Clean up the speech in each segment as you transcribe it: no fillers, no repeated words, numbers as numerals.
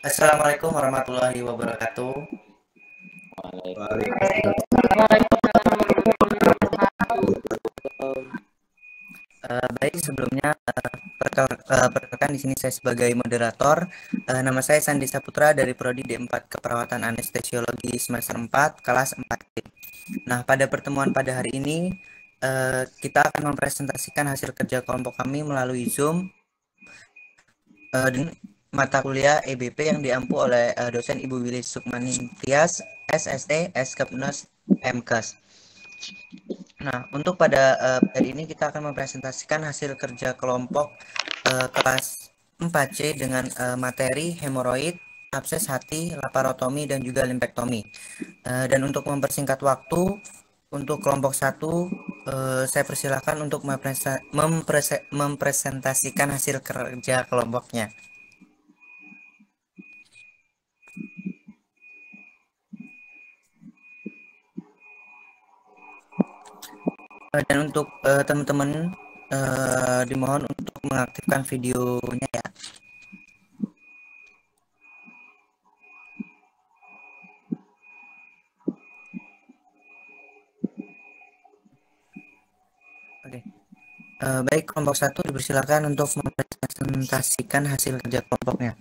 Assalamualaikum warahmatullahi wabarakatuh. Waalaikumsalam. Baik, sebelumnya perkenalkan di sini saya sebagai moderator. Nama saya Sandi Saputra dari Prodi D4 Keperawatan Anestesiologi semester 4 kelas 4. Nah, pada pertemuan pada hari ini kita akan mempresentasikan hasil kerja kelompok kami melalui Zoom dengan mata kuliah EBP yang diampu oleh dosen Ibu Willy Sukmani Tias, SST, SKPNUS, MKes. Nah, untuk pada hari ini kita akan mempresentasikan hasil kerja kelompok kelas 4C dengan materi hemoroid, abses hati, laparotomi, dan juga limpektomi. Dan untuk mempersingkat waktu, untuk kelompok 1, saya persilahkan untuk mempresentasikan hasil kerja kelompoknya. Dan untuk teman-teman dimohon untuk mengaktifkan videonya ya. Oke. Baik, kelompok 1 dipersilakan untuk mempresentasikan hasil kerja kelompoknya.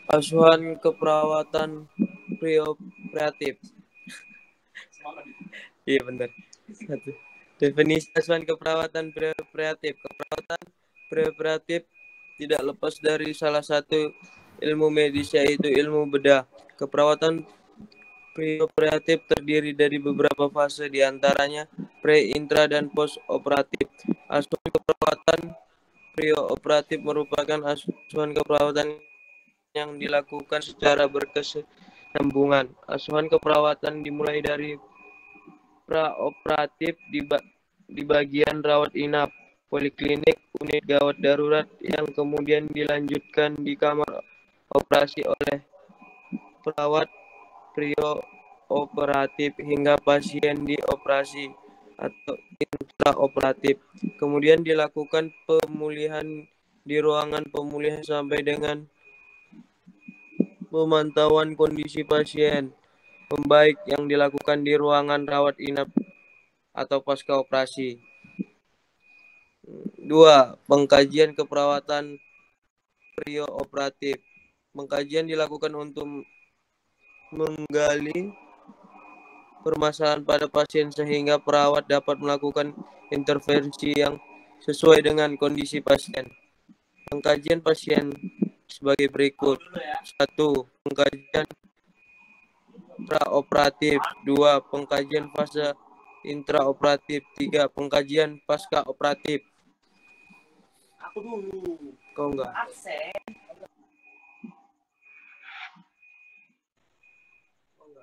Asuhan keperawatan preoperatif. Iya benar. Satu. Definisi asuhan keperawatan preoperatif. Keperawatan preoperatif tidak lepas dari salah satu ilmu medis, yaitu ilmu bedah. Keperawatan preoperatif terdiri dari beberapa fase, diantaranya pre, intra, dan post operatif. Asuhan keperawatan preoperatif merupakan asuhan keperawatan yang dilakukan secara berkesinambungan. Asuhan keperawatan dimulai dari praoperatif di bagian rawat inap, poliklinik, unit gawat darurat, yang kemudian dilanjutkan di kamar operasi oleh perawat preoperatif hingga pasien dioperasi atau intraoperatif. Kemudian dilakukan pemulihan di ruangan pemulihan sampai dengan pemantauan kondisi pasien membaik yang dilakukan di ruangan rawat inap atau pasca operasi. 2. Pengkajian keperawatan preoperatif. Pengkajian dilakukan untuk menggali permasalahan pada pasien sehingga perawat dapat melakukan intervensi yang sesuai dengan kondisi pasien. Pengkajian pasien sebagai berikut. 1. Pengkajian praoperatif. 2. Pengkajian fase intraoperatif. 3. Pengkajian pasca operatif. Aku dulu. Kau enggak?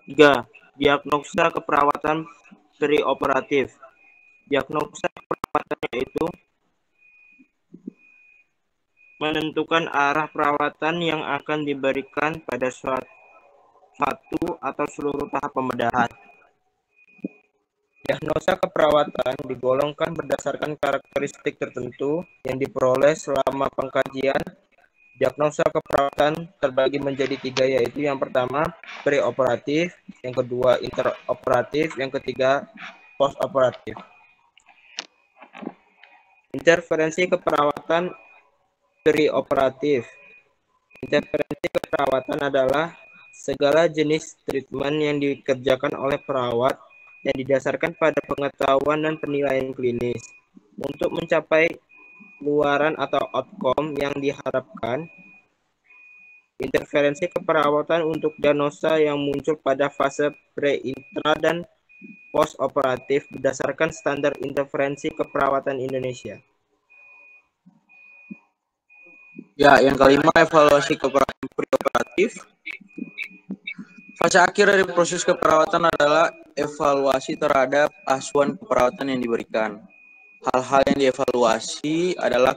Tiga, diagnosa keperawatan preoperatif. Diagnosa keperawatan yaitu menentukan arah perawatan yang akan diberikan pada satu atau seluruh tahap pembedahan. Diagnosa keperawatan digolongkan berdasarkan karakteristik tertentu yang diperoleh selama pengkajian. Diagnosa keperawatan terbagi menjadi 3, yaitu yang pertama preoperatif, yang kedua interoperatif, yang ketiga postoperatif. Interferensi keperawatan preoperatif. Interferensi keperawatan adalah segala jenis treatment yang dikerjakan oleh perawat yang didasarkan pada pengetahuan dan penilaian klinis untuk mencapai luaran atau outcome yang diharapkan. Interferensi keperawatan untuk diagnosa yang muncul pada fase pre, intra, dan post operatif berdasarkan standar interferensi keperawatan Indonesia. Ya, yang kelima, evaluasi keperawatan preoperatif. Fase akhir dari proses keperawatan adalah evaluasi terhadap asuhan keperawatan yang diberikan. Hal-hal yang dievaluasi adalah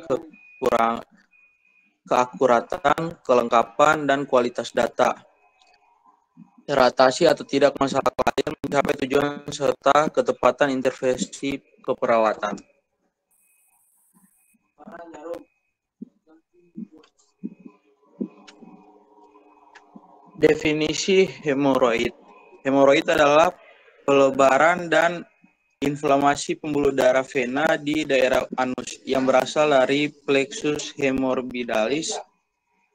keakuratan, kelengkapan, dan kualitas data. Teratasi atau tidak masalah klien, mencapai tujuan serta ketepatan intervensi keperawatan. Definisi hemoroid. Hemoroid adalah pelebaran dan inflamasi pembuluh darah vena di daerah anus yang berasal dari plexus hemorrhoidalis.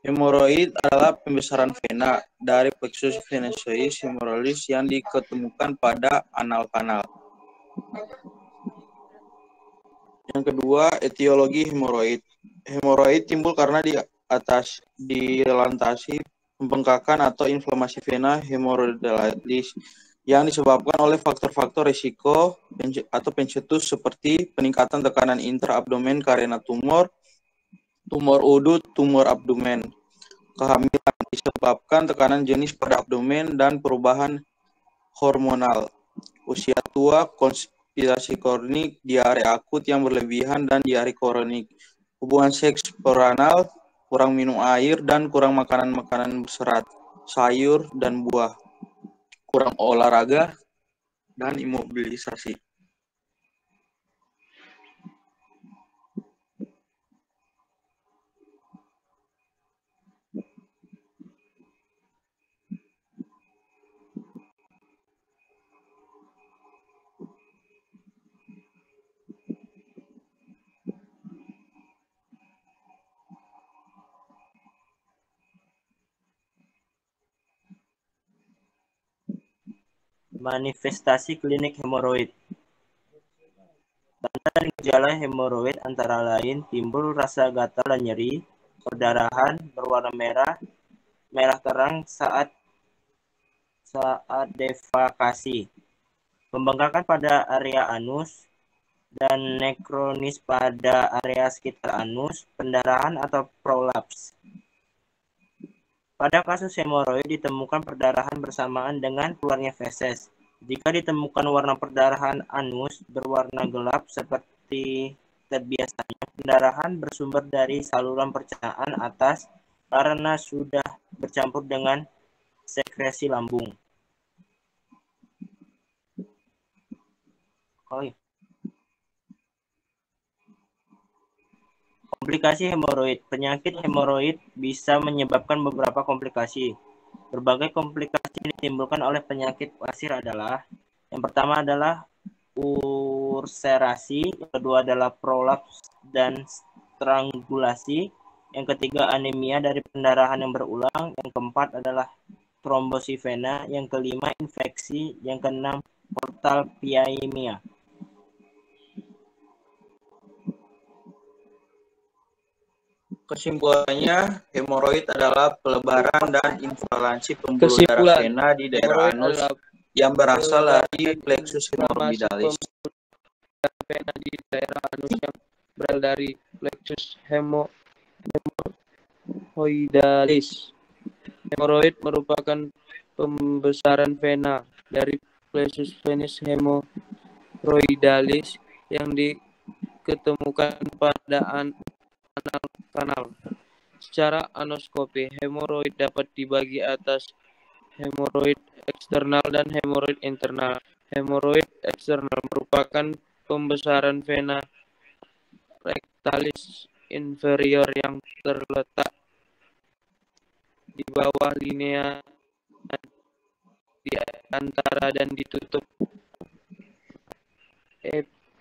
Hemoroid adalah pembesaran vena dari plexus venosus hemorrhoidalis yang diketemukan pada anal kanal. Yang kedua, etiologi hemoroid. Hemoroid timbul karena dilantasi pembengkakan atau inflamasi vena hemorrhoidalis yang disebabkan oleh faktor-faktor risiko atau pencetus seperti peningkatan tekanan intraabdomen karena tumor udut, tumor abdomen, kehamilan disebabkan tekanan jenis pada abdomen dan perubahan hormonal, usia tua, konstipasi kronik, diare akut yang berlebihan dan diare kronik, hubungan seks peranal, kurang minum air dan kurang makanan berserat, sayur dan buah, kurang olahraga dan imobilisasi. Manifestasi klinik hemoroid. Tanda dan gejala hemoroid antara lain timbul rasa gatal dan nyeri, perdarahan berwarna merah terang saat defekasi, pembengkakan pada area anus, dan nekronis pada area sekitar anus, pendarahan atau prolaps. Pada kasus hemoroid ditemukan perdarahan bersamaan dengan keluarnya feses. Jika ditemukan warna perdarahan anus berwarna gelap seperti terbiasanya, pendarahan bersumber dari saluran pencernaan atas karena sudah bercampur dengan sekresi lambung. Komplikasi hemoroid. Penyakit hemoroid bisa menyebabkan beberapa komplikasi. Berbagai komplikasi yang ditimbulkan oleh penyakit wasir adalah: yang pertama adalah ulcerasi, yang kedua adalah prolaps dan strangulasi, yang ketiga anemia dari pendarahan yang berulang, yang keempat adalah trombosi vena, yang kelima infeksi, yang keenam portal piaemia. Kesimpulannya, hemoroid adalah pelebaran dan inflamasi pembuluh darah vena di daerah anus yang berasal dari plexus hemorrhoidalis. Vena di daerah anus yang berasal dari plexus hemorrhoidalis. Hemoroid merupakan pembesaran vena dari plexus venous hemorrhoidalis yang diketemukan pada anal kanal. Secara anoskopi, hemoroid dapat dibagi atas hemoroid eksternal dan hemoroid internal. Hemoroid eksternal merupakan pembesaran vena rectalis inferior yang terletak di bawah linea di antara dan ditutup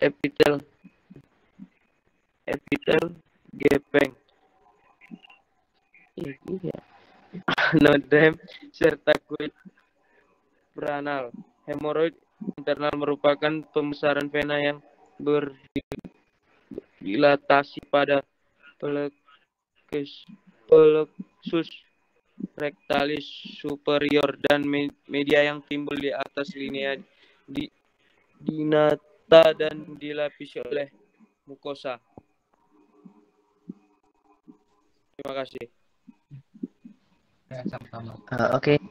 epitel gepeng, anodem, serta kulit peranal. Hemoroid internal merupakan pembesaran vena yang berdilatasi pada plexus rectalis superior dan media yang timbul di atas linea dinata dan dilapisi oleh mukosa. Terima kasih. Oke.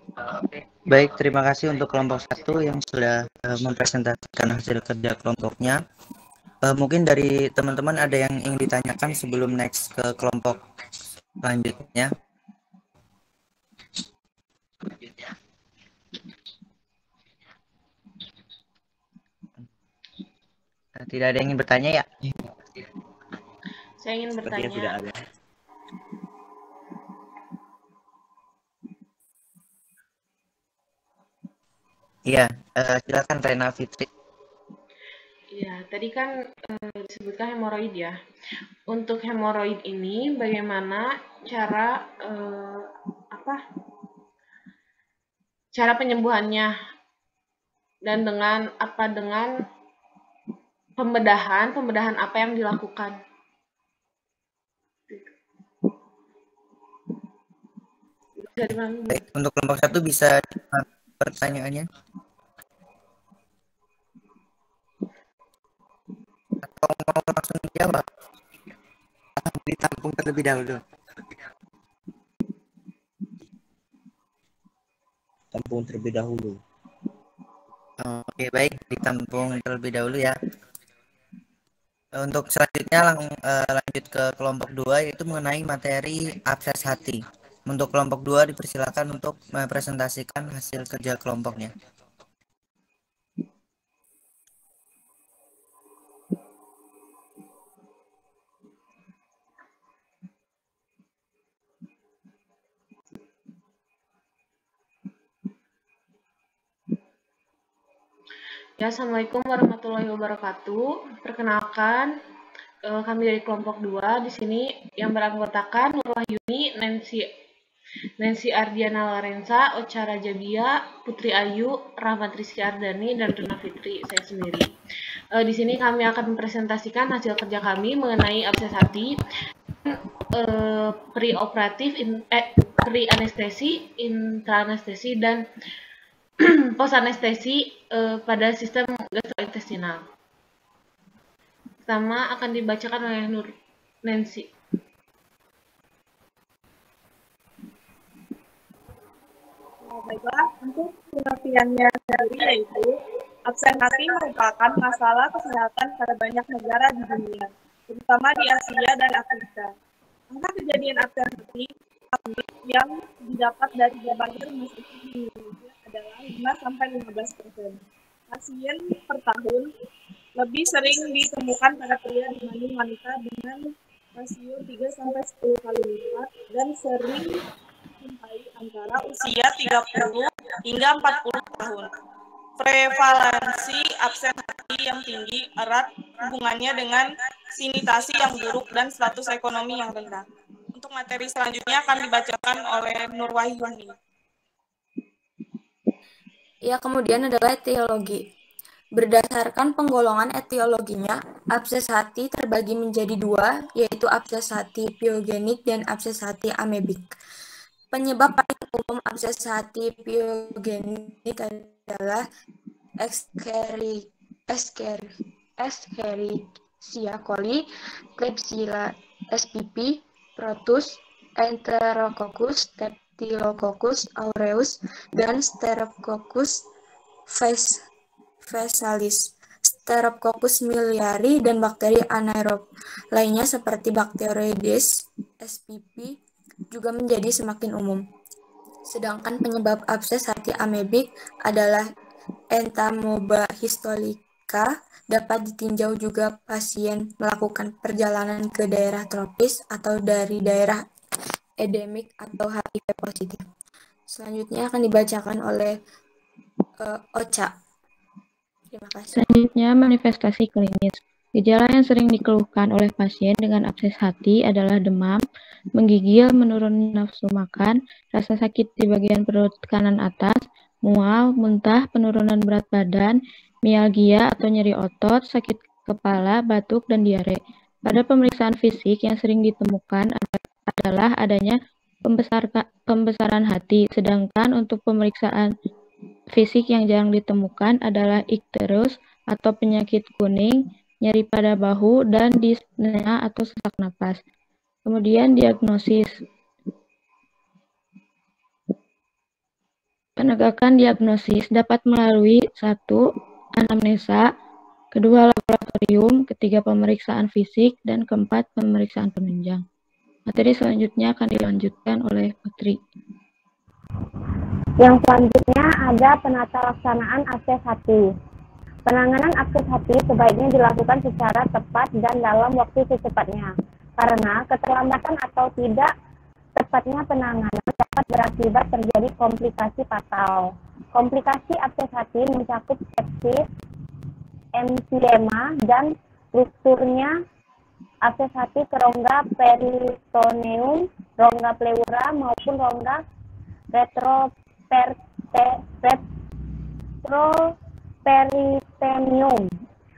Baik, terima kasih untuk kelompok 1 yang sudah mempresentasikan hasil kerja kelompoknya. Mungkin dari teman-teman ada yang ingin ditanyakan sebelum next ke kelompok selanjutnya. Tidak ada yang ingin bertanya ya? Saya ingin Sepertinya tidak bertanya. ada. Iya, silakan Rena Fitri. Ya, tadi kan disebutkan hemoroid ya. Untuk hemoroid ini bagaimana cara cara penyembuhannya dan dengan pembedahan apa yang dilakukan? Bisa diulangi, Bu? Baik, untuk kelompok 1 bisa pertanyaannya? Atau mau langsung dijawab? Ditampung terlebih dahulu. Tampung terlebih dahulu. Oke, baik, ditampung terlebih dahulu ya. Untuk selanjutnya lanjut ke kelompok 2 yaitu mengenai materi abses hati. Untuk kelompok 2 dipersilakan untuk mempresentasikan hasil kerja kelompoknya. Ya, Assalamualaikum warahmatullahi wabarakatuh. Perkenalkan, kami dari kelompok 2 di sini yang beranggotakan Nur Wahyuni, Nancy Ardiana Larensa, Ocha Rajabia, Putri Ayu, Rahmat Rizky Ardani, dan Rena Fitri, saya sendiri. Di sini kami akan mempresentasikan hasil kerja kami mengenai abses hati, pre-operatif, pre-anestesi, intra-anestesi, dan post-anestesi pada sistem gastrointestinal. Pertama akan dibacakan oleh Nur Nancy. Baiklah, untuk pengertiannya sendiri yaitu absen hati merupakan masalah kesehatan pada banyak negara di dunia, terutama di Asia dan Afrika. Angka kejadian absen hati yang didapat dari berbagai rumah sakit di Indonesia adalah 5-15%. Pasien per tahun lebih sering ditemukan pada pria dibanding wanita dengan rasio 3-10 kali lipat dan sering mencapai antara usia 30 hingga 40 tahun. Prevalensi absen hati yang tinggi erat hubungannya dengan sanitasi yang buruk dan status ekonomi yang rendah. Untuk materi selanjutnya akan dibacakan oleh Nur Wahyuni. Ya, kemudian adalah etiologi. Berdasarkan penggolongan etiologinya, abses hati terbagi menjadi dua, yaitu abses hati pyogenik dan abses hati amebik. Penyebab paling umum abses hati pyogenik adalah Escherichia coli, Klebsiella spp, Protus, Enterococcus, Staphylococcus aureus, dan Streptococcus faecalis, Streptococcus miliari, dan bakteri anaerob lainnya seperti Bacteroides spp juga menjadi semakin umum. Sedangkan penyebab abses hati amebik adalah Entamoeba histolica. Dapat ditinjau juga pasien melakukan perjalanan ke daerah tropis atau dari daerah endemik atau HIV positif. Selanjutnya akan dibacakan oleh Ocha. Terima kasih. Selanjutnya, manifestasi klinis. Gejala yang sering dikeluhkan oleh pasien dengan abses hati adalah demam, menggigil, menurun nafsu makan, rasa sakit di bagian perut kanan atas, mual, muntah, penurunan berat badan, mialgia atau nyeri otot, sakit kepala, batuk, dan diare. Pada pemeriksaan fisik yang sering ditemukan adalah adanya pembesaran hati, sedangkan untuk pemeriksaan fisik yang jarang ditemukan adalah ikterus atau penyakit kuning, nyeri pada bahu, dan dyspnea atau sesak napas. Kemudian diagnosis. Penegakan diagnosis dapat melalui 1. Anamnesa, 2. Laboratorium, 3. Pemeriksaan fisik, dan 4. Pemeriksaan penunjang. Materi selanjutnya akan dilanjutkan oleh Putri. Yang selanjutnya ada penata laksanaan akses hati. Penanganan akses hati sebaiknya dilakukan secara tepat dan dalam waktu secepatnya, karena keterlambatan atau tidak tepatnya penanganan dapat berakibat terjadi komplikasi fatal. Komplikasi akses hati mencakup sepsis, emfisema, dan rupturnya akses hati ke rongga peritoneum, rongga pleura, maupun rongga retroperitoneum.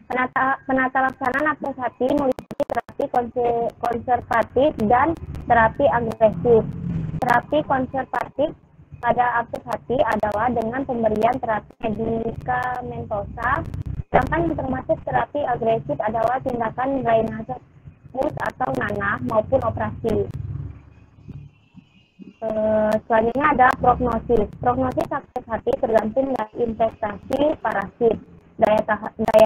Penata laksanaan akses hati meliputi terapi konservatif dan terapi agresif. Terapi konservatif pada akses hati adalah dengan pemberian terapi medikamentosa, sedangkan yang termasuk terapi agresif adalah tindakan drainase atau nanah maupun operasi. Selanjutnya ada prognosis. Prognosis akses hati tergantung dari infektasi parasit, daya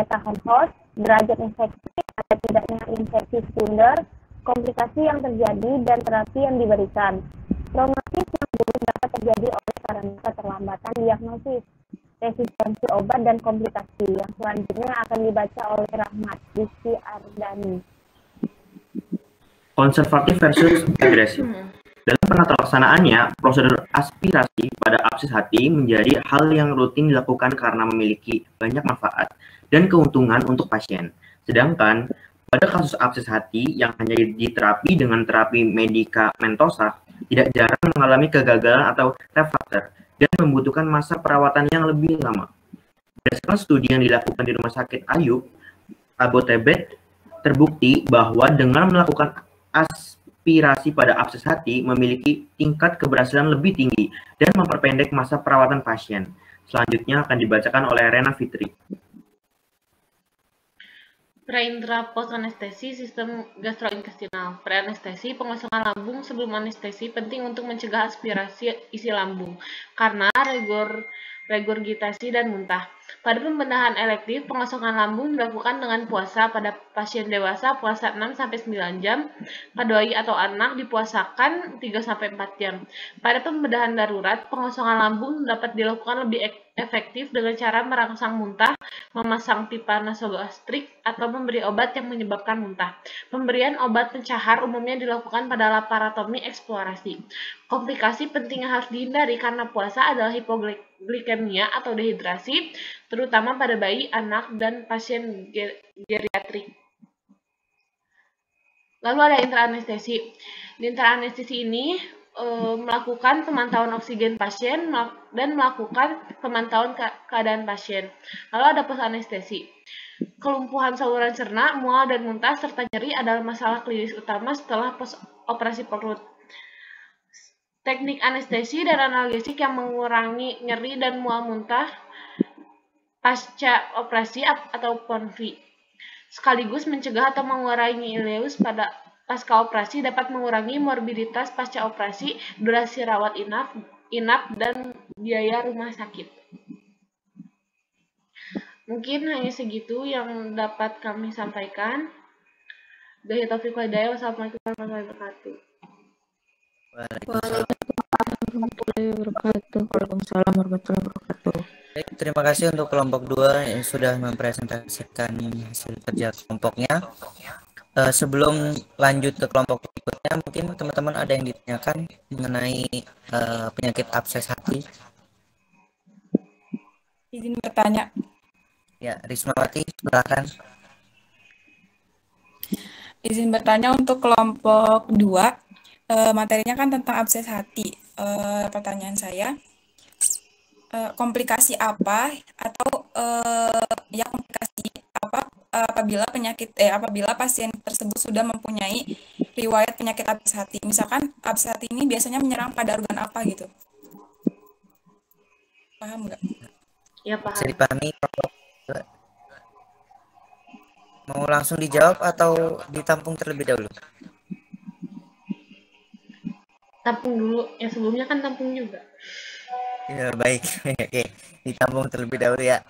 tahan host, derajat infeksi, ada tidaknya infeksi sekunder, komplikasi yang terjadi, dan terapi yang diberikan. Prognosis yang buruk dapat terjadi oleh karena keterlambatan diagnosis, resistensi obat, dan komplikasi. Yang selanjutnya akan dibaca oleh Rahmat Rizky Ardani. Konservatif versus agresif. Dalam penata laksanaannya, prosedur aspirasi pada abses hati menjadi hal yang rutin dilakukan karena memiliki banyak manfaat dan keuntungan untuk pasien. Sedangkan pada kasus abses hati yang hanya diterapi dengan terapi medikamentosa, tidak jarang mengalami kegagalan atau refrakter dan membutuhkan masa perawatan yang lebih lama. Berdasarkan studi yang dilakukan di Rumah Sakit Ayub, Abbottabad, terbukti bahwa dengan melakukan aspirasi pada abses hati memiliki tingkat keberhasilan lebih tinggi dan memperpendek masa perawatan pasien. Selanjutnya akan dibacakan oleh Rena Fitri. Pre-intra post anestesi sistem gastrointestinal. Pre-anestesi pengosongan lambung sebelum anestesi penting untuk mencegah aspirasi isi lambung karena regurgitasi dan muntah. Pada pembedahan elektif, pengosongan lambung dilakukan dengan puasa pada pasien dewasa, puasa 6-9 jam, pada bayi atau anak dipuasakan 3-4 jam. Pada pembedahan darurat, pengosongan lambung dapat dilakukan lebih efektif dengan cara merangsang muntah, memasang pipa nasogastrik, atau memberi obat yang menyebabkan muntah. Pemberian obat pencahar umumnya dilakukan pada laparotomi eksplorasi. Komplikasi penting yang harus dihindari karena puasa adalah hipoglikemia atau dehidrasi, terutama pada bayi, anak, dan pasien geriatrik. Lalu ada intraanestesi. Di intraanestesi ini melakukan pemantauan oksigen pasien dan melakukan pemantauan keadaan pasien. Lalu ada post anestesi. Kelumpuhan saluran cerna, mual dan muntah serta nyeri adalah masalah klinis utama setelah post operasi perut. Teknik anestesi dan analgesik yang mengurangi nyeri dan mual muntah pasca operasi atau PONV, sekaligus mencegah atau mengurangi ileus pada pasca operasi, dapat mengurangi morbiditas pasca operasi, durasi rawat inap dan biaya rumah sakit. Mungkin hanya segitu yang dapat kami sampaikan. Billahi taufiq wal hidayah. Wassalamualaikum warahmatullahi wabarakatuh. Waalaikumsalam warahmatullahi wabarakatuh. Baik, terima kasih untuk kelompok 2 yang sudah mempresentasikan hasil kerja kelompoknya. Sebelum lanjut ke kelompok berikutnya, mungkin teman-teman ada yang ditanyakan mengenai penyakit abses hati. Izin bertanya. Ya, Rismawati, silakan. Izin bertanya untuk kelompok 2, materinya kan tentang abses hati. Pertanyaan saya, komplikasi apa atau komplikasi apa apabila pasien tersebut sudah mempunyai riwayat penyakit abses hati. Misalkan abses hati ini biasanya menyerang pada organ apa gitu? Paham nggak? Ya, paham. Bisa dipahami? Mau langsung dijawab atau ditampung terlebih dahulu? tampung dulu. Yang sebelumnya kan tampung juga. Ya, baik. Oke, ditampung terlebih dahulu ya.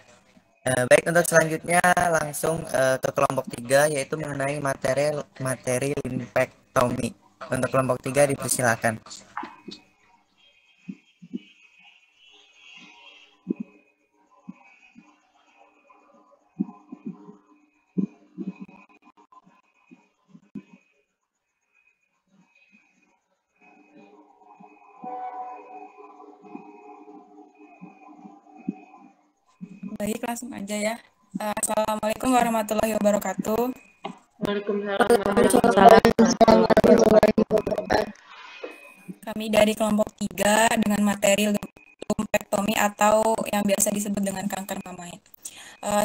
Baik, untuk selanjutnya langsung ke kelompok 3, yaitu mengenai materi lumpektomi. Untuk kelompok 3 dipersilakan. Baik, langsung aja ya. Assalamualaikum warahmatullahi wabarakatuh. Waalaikumsalam warahmatullahi wabarakatuh. Kami dari kelompok 3 dengan materi lumpektomi atau yang biasa disebut dengan kanker mamai.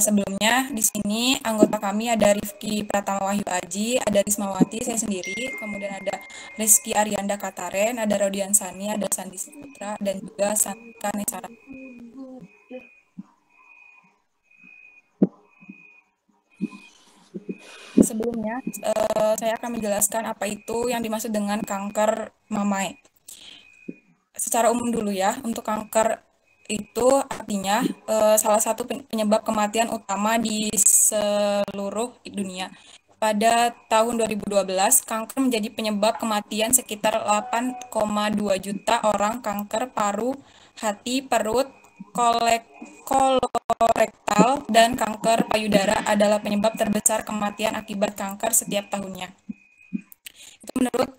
Sebelumnya di sini anggota kami ada Rifki Pratama Wahyu Aji, ada Rismawati, saya sendiri, kemudian ada Rizky Arianda Kataren, ada Rodian Sani, ada Sandi Putra, dan juga Santika Nesara. Sebelumnya, saya akan menjelaskan apa itu yang dimaksud dengan kanker mamai. Secara umum dulu ya, untuk kanker itu artinya salah satu penyebab kematian utama di seluruh dunia. Pada tahun 2012, kanker menjadi penyebab kematian sekitar 8,2 juta orang. Kanker paru, hati, perut, kolorektal, dan kanker payudara adalah penyebab terbesar kematian akibat kanker setiap tahunnya. Itu menurut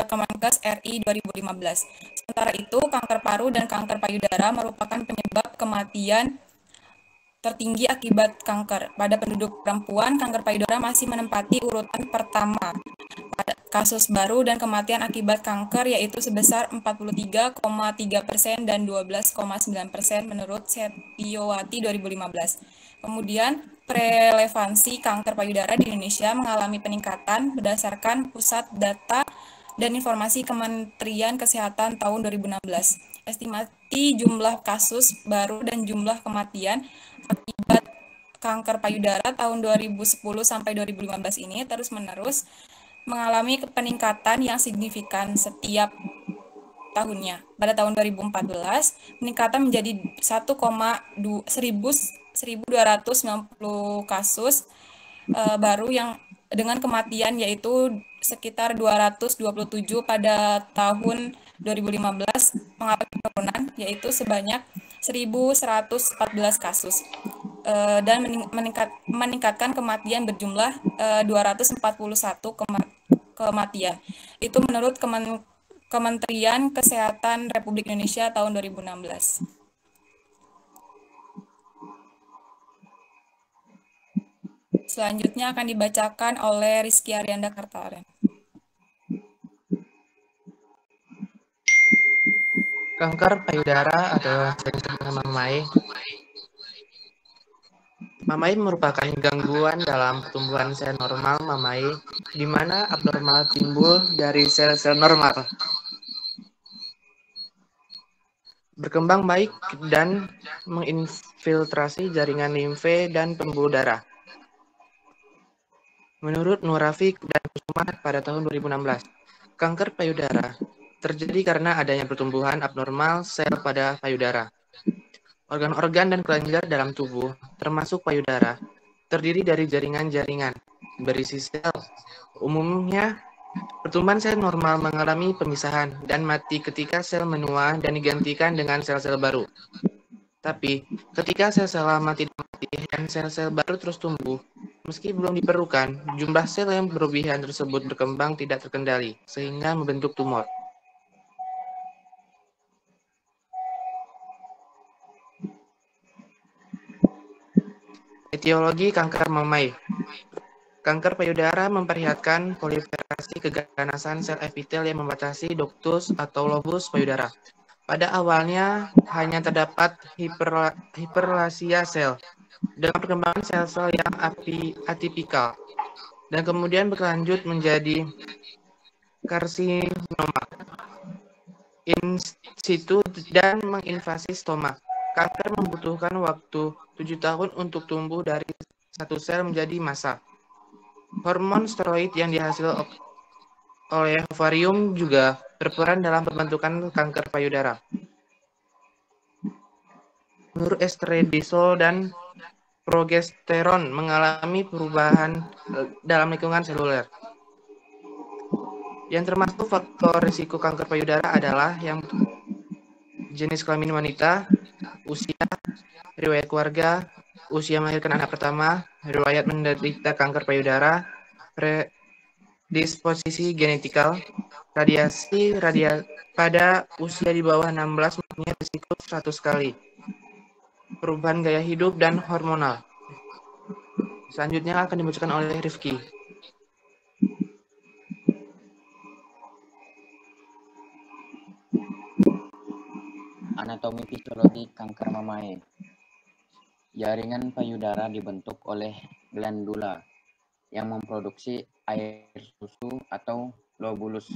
Kemenkes RI 2015. Sementara itu, kanker paru dan kanker payudara merupakan penyebab kematian tertinggi akibat kanker. Pada penduduk perempuan, kanker payudara masih menempati urutan pertama. Pada kasus baru dan kematian akibat kanker yaitu sebesar 43,3% dan 12,9% menurut Setiowati 2015. Kemudian, relevansi kanker payudara di Indonesia mengalami peningkatan berdasarkan Pusat Data dan Informasi Kementerian Kesehatan tahun 2016. Estimasi jumlah kasus baru dan jumlah kematian akibat kanker payudara tahun 2010 sampai 2015 ini terus-menerus mengalami peningkatan yang signifikan setiap tahunnya. Pada tahun 2014, peningkatan menjadi 1,290 kasus baru yang dengan kematian yaitu sekitar 227 pada tahun 2015 mengalami penurunan yaitu sebanyak 1.114 kasus dan meningkatkan kematian berjumlah 241 kematian. Itu menurut Kementerian Kesehatan Republik Indonesia tahun 2016. Selanjutnya akan dibacakan oleh Rizky Arianda Kartaren. Kanker payudara atau mamai. Mamai merupakan gangguan dalam pertumbuhan sel normal mamai, di mana abnormal timbul dari sel-sel normal. Berkembang baik dan menginfiltrasi jaringan limfe dan pembuluh darah. Menurut Nur Rafiq dan Kusuma pada tahun 2016, kanker payudara terjadi karena adanya pertumbuhan abnormal sel pada payudara. Organ-organ dan kelenjar dalam tubuh, termasuk payudara, terdiri dari jaringan-jaringan berisi sel. Umumnya, pertumbuhan sel normal mengalami pemisahan dan mati ketika sel menua dan digantikan dengan sel-sel baru. Tapi, ketika sel-sel lama tidak mati dan sel-sel baru terus tumbuh, meski belum diperlukan, jumlah sel yang berlebihan tersebut berkembang tidak terkendali, sehingga membentuk tumor. Etiologi kanker mamai. Kanker payudara memperlihatkan proliferasi keganasan sel epitel yang membatasi ductus atau lobus payudara. Pada awalnya hanya terdapat hiperplasia sel dengan perkembangan sel-sel yang atipikal dan kemudian berlanjut menjadi karsinoma in situ dan menginvasi stoma. Kanker membutuhkan waktu 7 tahun untuk tumbuh dari satu sel menjadi massa. Hormon steroid yang oleh ovarium juga berperan dalam pembentukan kanker payudara. Menurut estradiol dan progesteron mengalami perubahan dalam lingkungan seluler. Yang termasuk faktor risiko kanker payudara adalah yang jenis kelamin wanita, usia, riwayat keluarga, usia melahirkan anak pertama, riwayat menderita kanker payudara, predisposisi genetikal, radiasi pada usia di bawah 16 mempunyai risiko 100 kali, perubahan gaya hidup dan hormonal. Selanjutnya akan dibacakan oleh Rifki. Anatomi fisiologi kanker mamae. Jaringan payudara dibentuk oleh glandula yang memproduksi air susu atau lobulus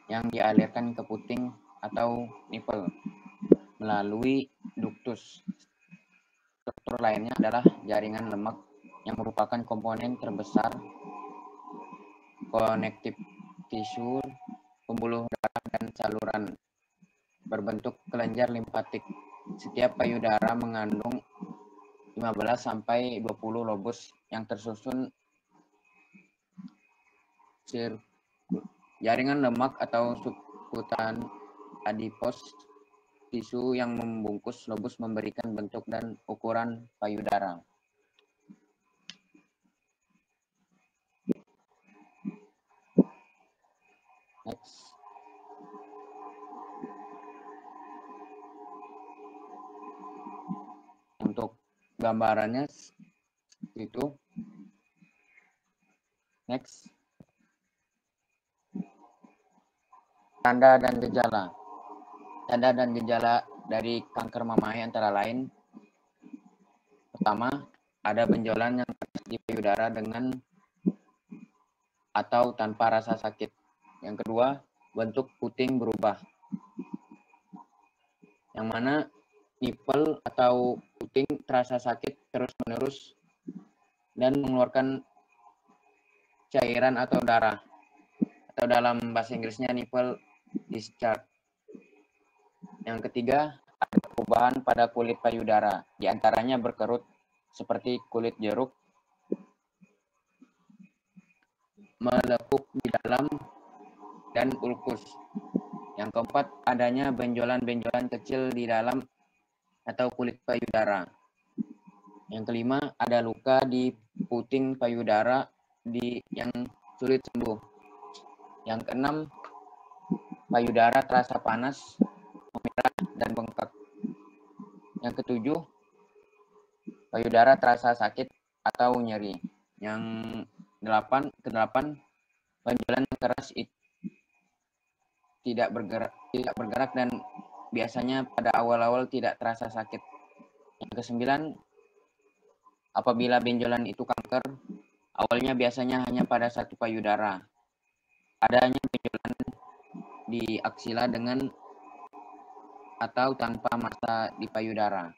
yang dialirkan ke puting atau nipple melalui ductus. Struktur lainnya adalah jaringan lemak yang merupakan komponen terbesar konektif tisu, pembuluh darah, dan saluran berbentuk kelenjar limfatik. Setiap payudara mengandung 15-20 lobus yang tersusun jaringan lemak atau subkutan adipos. Tisu yang membungkus lobus memberikan bentuk dan ukuran payudara. Next. Untuk gambarannya itu. Next. Tanda dan gejala. Tanda dan gejala dari kanker mamae antara lain: pertama, ada benjolan yang di payudara dengan atau tanpa rasa sakit. Yang kedua, bentuk puting berubah, yang mana nipple atau puting terasa sakit terus-menerus dan mengeluarkan cairan atau darah, atau dalam bahasa Inggrisnya nipple discharge. Yang ketiga, ada perubahan pada kulit payudara, diantaranya berkerut seperti kulit jeruk, melekuk di dalam, dan ulkus. Yang keempat, adanya benjolan-benjolan kecil di dalam atau kulit payudara. Yang kelima, ada luka di puting payudara yang sulit sembuh. Yang keenam, payudara terasa panas, memerah, dan bengkak. Yang ketujuh, payudara terasa sakit atau nyeri. Yang kedelapan, benjolan yang keras tidak bergerak dan biasanya pada awal-awal tidak terasa sakit. Yang kesembilan, apabila benjolan itu kanker, awalnya biasanya hanya pada satu payudara. Adanya benjolan di aksila dengan atau tanpa massa di payudara.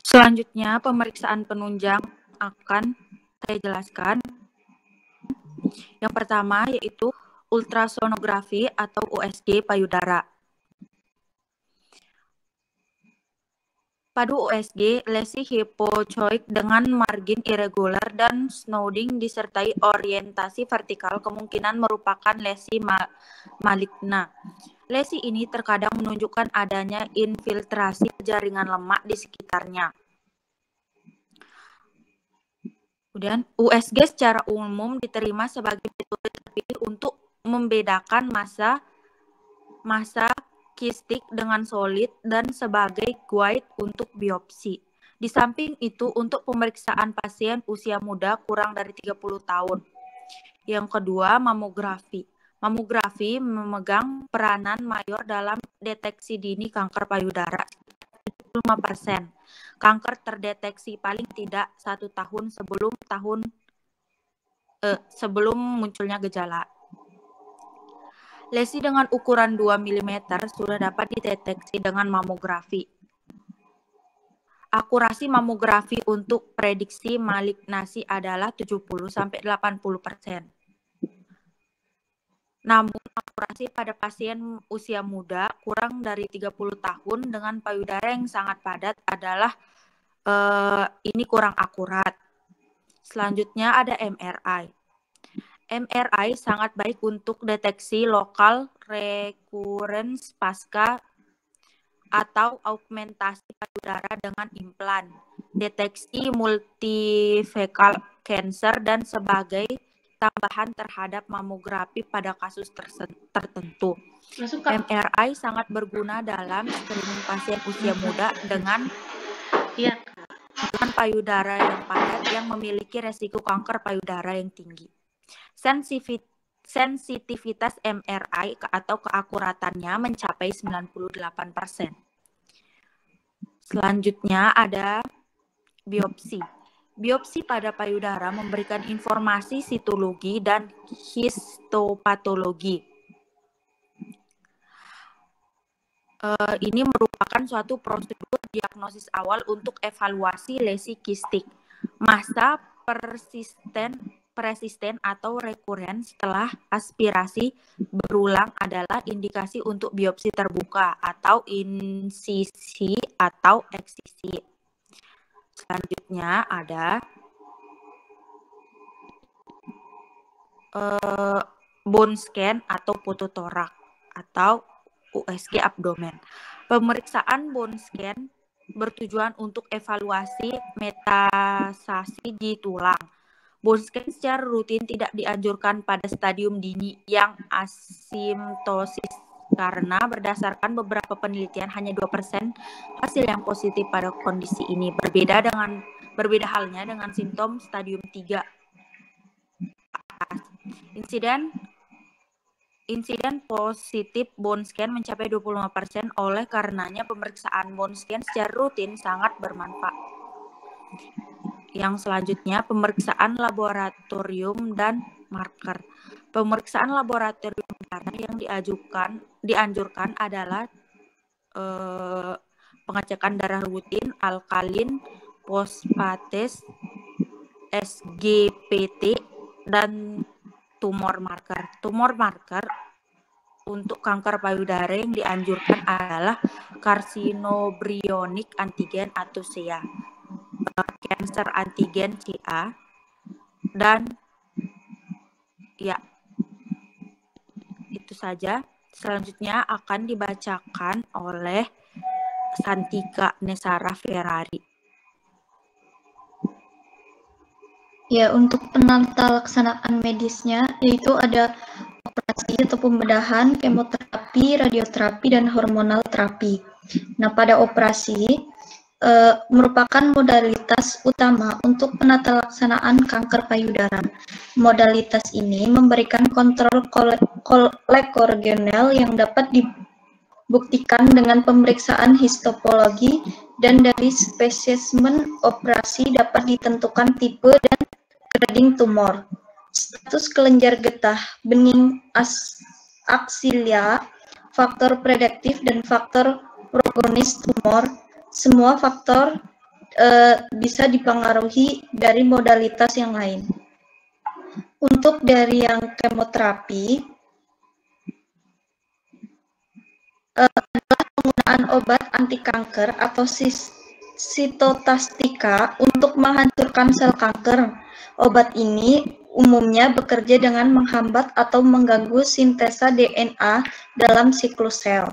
Selanjutnya, pemeriksaan penunjang akan saya jelaskan. Yang pertama yaitu ultrasonografi atau USG payudara. Pada USG, lesi hipocoik dengan margin irregular dan snowding disertai orientasi vertikal kemungkinan merupakan lesi maligna. Lesi ini terkadang menunjukkan adanya infiltrasi jaringan lemak di sekitarnya. Kemudian, USG secara umum diterima sebagai metode terpilih untuk membedakan massa kistik dengan solid dan sebagai guide untuk biopsi. Di samping itu, untuk pemeriksaan pasien usia muda kurang dari 30 tahun. Yang kedua, mamografi. Mamografi memegang peranan mayor dalam deteksi dini kanker payudara. 75%. Kanker terdeteksi paling tidak 1 tahun sebelum munculnya gejala. Lesi dengan ukuran 2 mm sudah dapat dideteksi dengan mamografi. akurasi mamografi untuk prediksi malignasi adalah 70-80%. Namun akurasi pada pasien usia muda kurang dari 30 tahun dengan payudara yang sangat padat adalah ini kurang akurat. Selanjutnya ada MRI. MRI sangat baik untuk deteksi lokal recurrence pasca atau augmentasi payudara dengan implan, deteksi multifecal cancer, dan sebagai tambahan terhadap mamografi pada kasus tertentu. MRI sangat berguna dalam screening pasien usia muda dengan payudara yang padat yang memiliki resiko kanker payudara yang tinggi. Sensitivitas MRI atau keakuratannya mencapai 98%. Selanjutnya ada biopsi. Biopsi pada payudara memberikan informasi sitologi dan histopatologi. Ini merupakan suatu prosedur diagnosis awal untuk evaluasi lesi kistik. Masa persisten atau rekuren setelah aspirasi berulang adalah indikasi untuk biopsi terbuka atau insisi atau eksisi. Selanjutnya ada bone scan atau fototorak atau USG abdomen. Pemeriksaan bone scan bertujuan untuk evaluasi metastasisi di tulang. Bone scan secara rutin tidak dianjurkan pada stadium dini yang asimptosis karena berdasarkan beberapa penelitian hanya 2% hasil yang positif pada kondisi ini. Berbeda halnya dengan simptom stadium 3. Insiden positif bone scan mencapai 25%, oleh karenanya pemeriksaan bone scan secara rutin sangat bermanfaat. Yang selanjutnya, pemeriksaan laboratorium dan marker. Pemeriksaan laboratorium darah yang dianjurkan adalah pengecekan darah rutin, alkalin, fosfates, SGPT, dan tumor marker. Tumor marker untuk kanker payudara yang dianjurkan adalah carcinobryonic antigen atau CA, cancer antigen CA, dan ya itu saja. Selanjutnya akan dibacakan oleh Santika Nesara Ferrari. Ya, untuk penata laksanaan medisnya, yaitu ada operasi atau pembedahan, kemoterapi, radioterapi, dan hormonal terapi. Nah, pada operasi merupakan modalitas utama untuk penata laksanaan kanker payudara. Modalitas ini memberikan kontrol kolektogenel yang dapat dibuktikan dengan pemeriksaan histopatologi, dan dari spesimen operasi dapat ditentukan tipe dan grading tumor, status kelenjar getah, bening aksilia, faktor prediktif, dan faktor progonis tumor. Semua faktor bisa dipengaruhi dari modalitas yang lain. Untuk dari yang kemoterapi, adalah penggunaan obat anti kanker atau sitotastika untuk menghancurkan sel kanker. Obat ini umumnya bekerja dengan menghambat atau mengganggu sintesa DNA dalam siklus sel.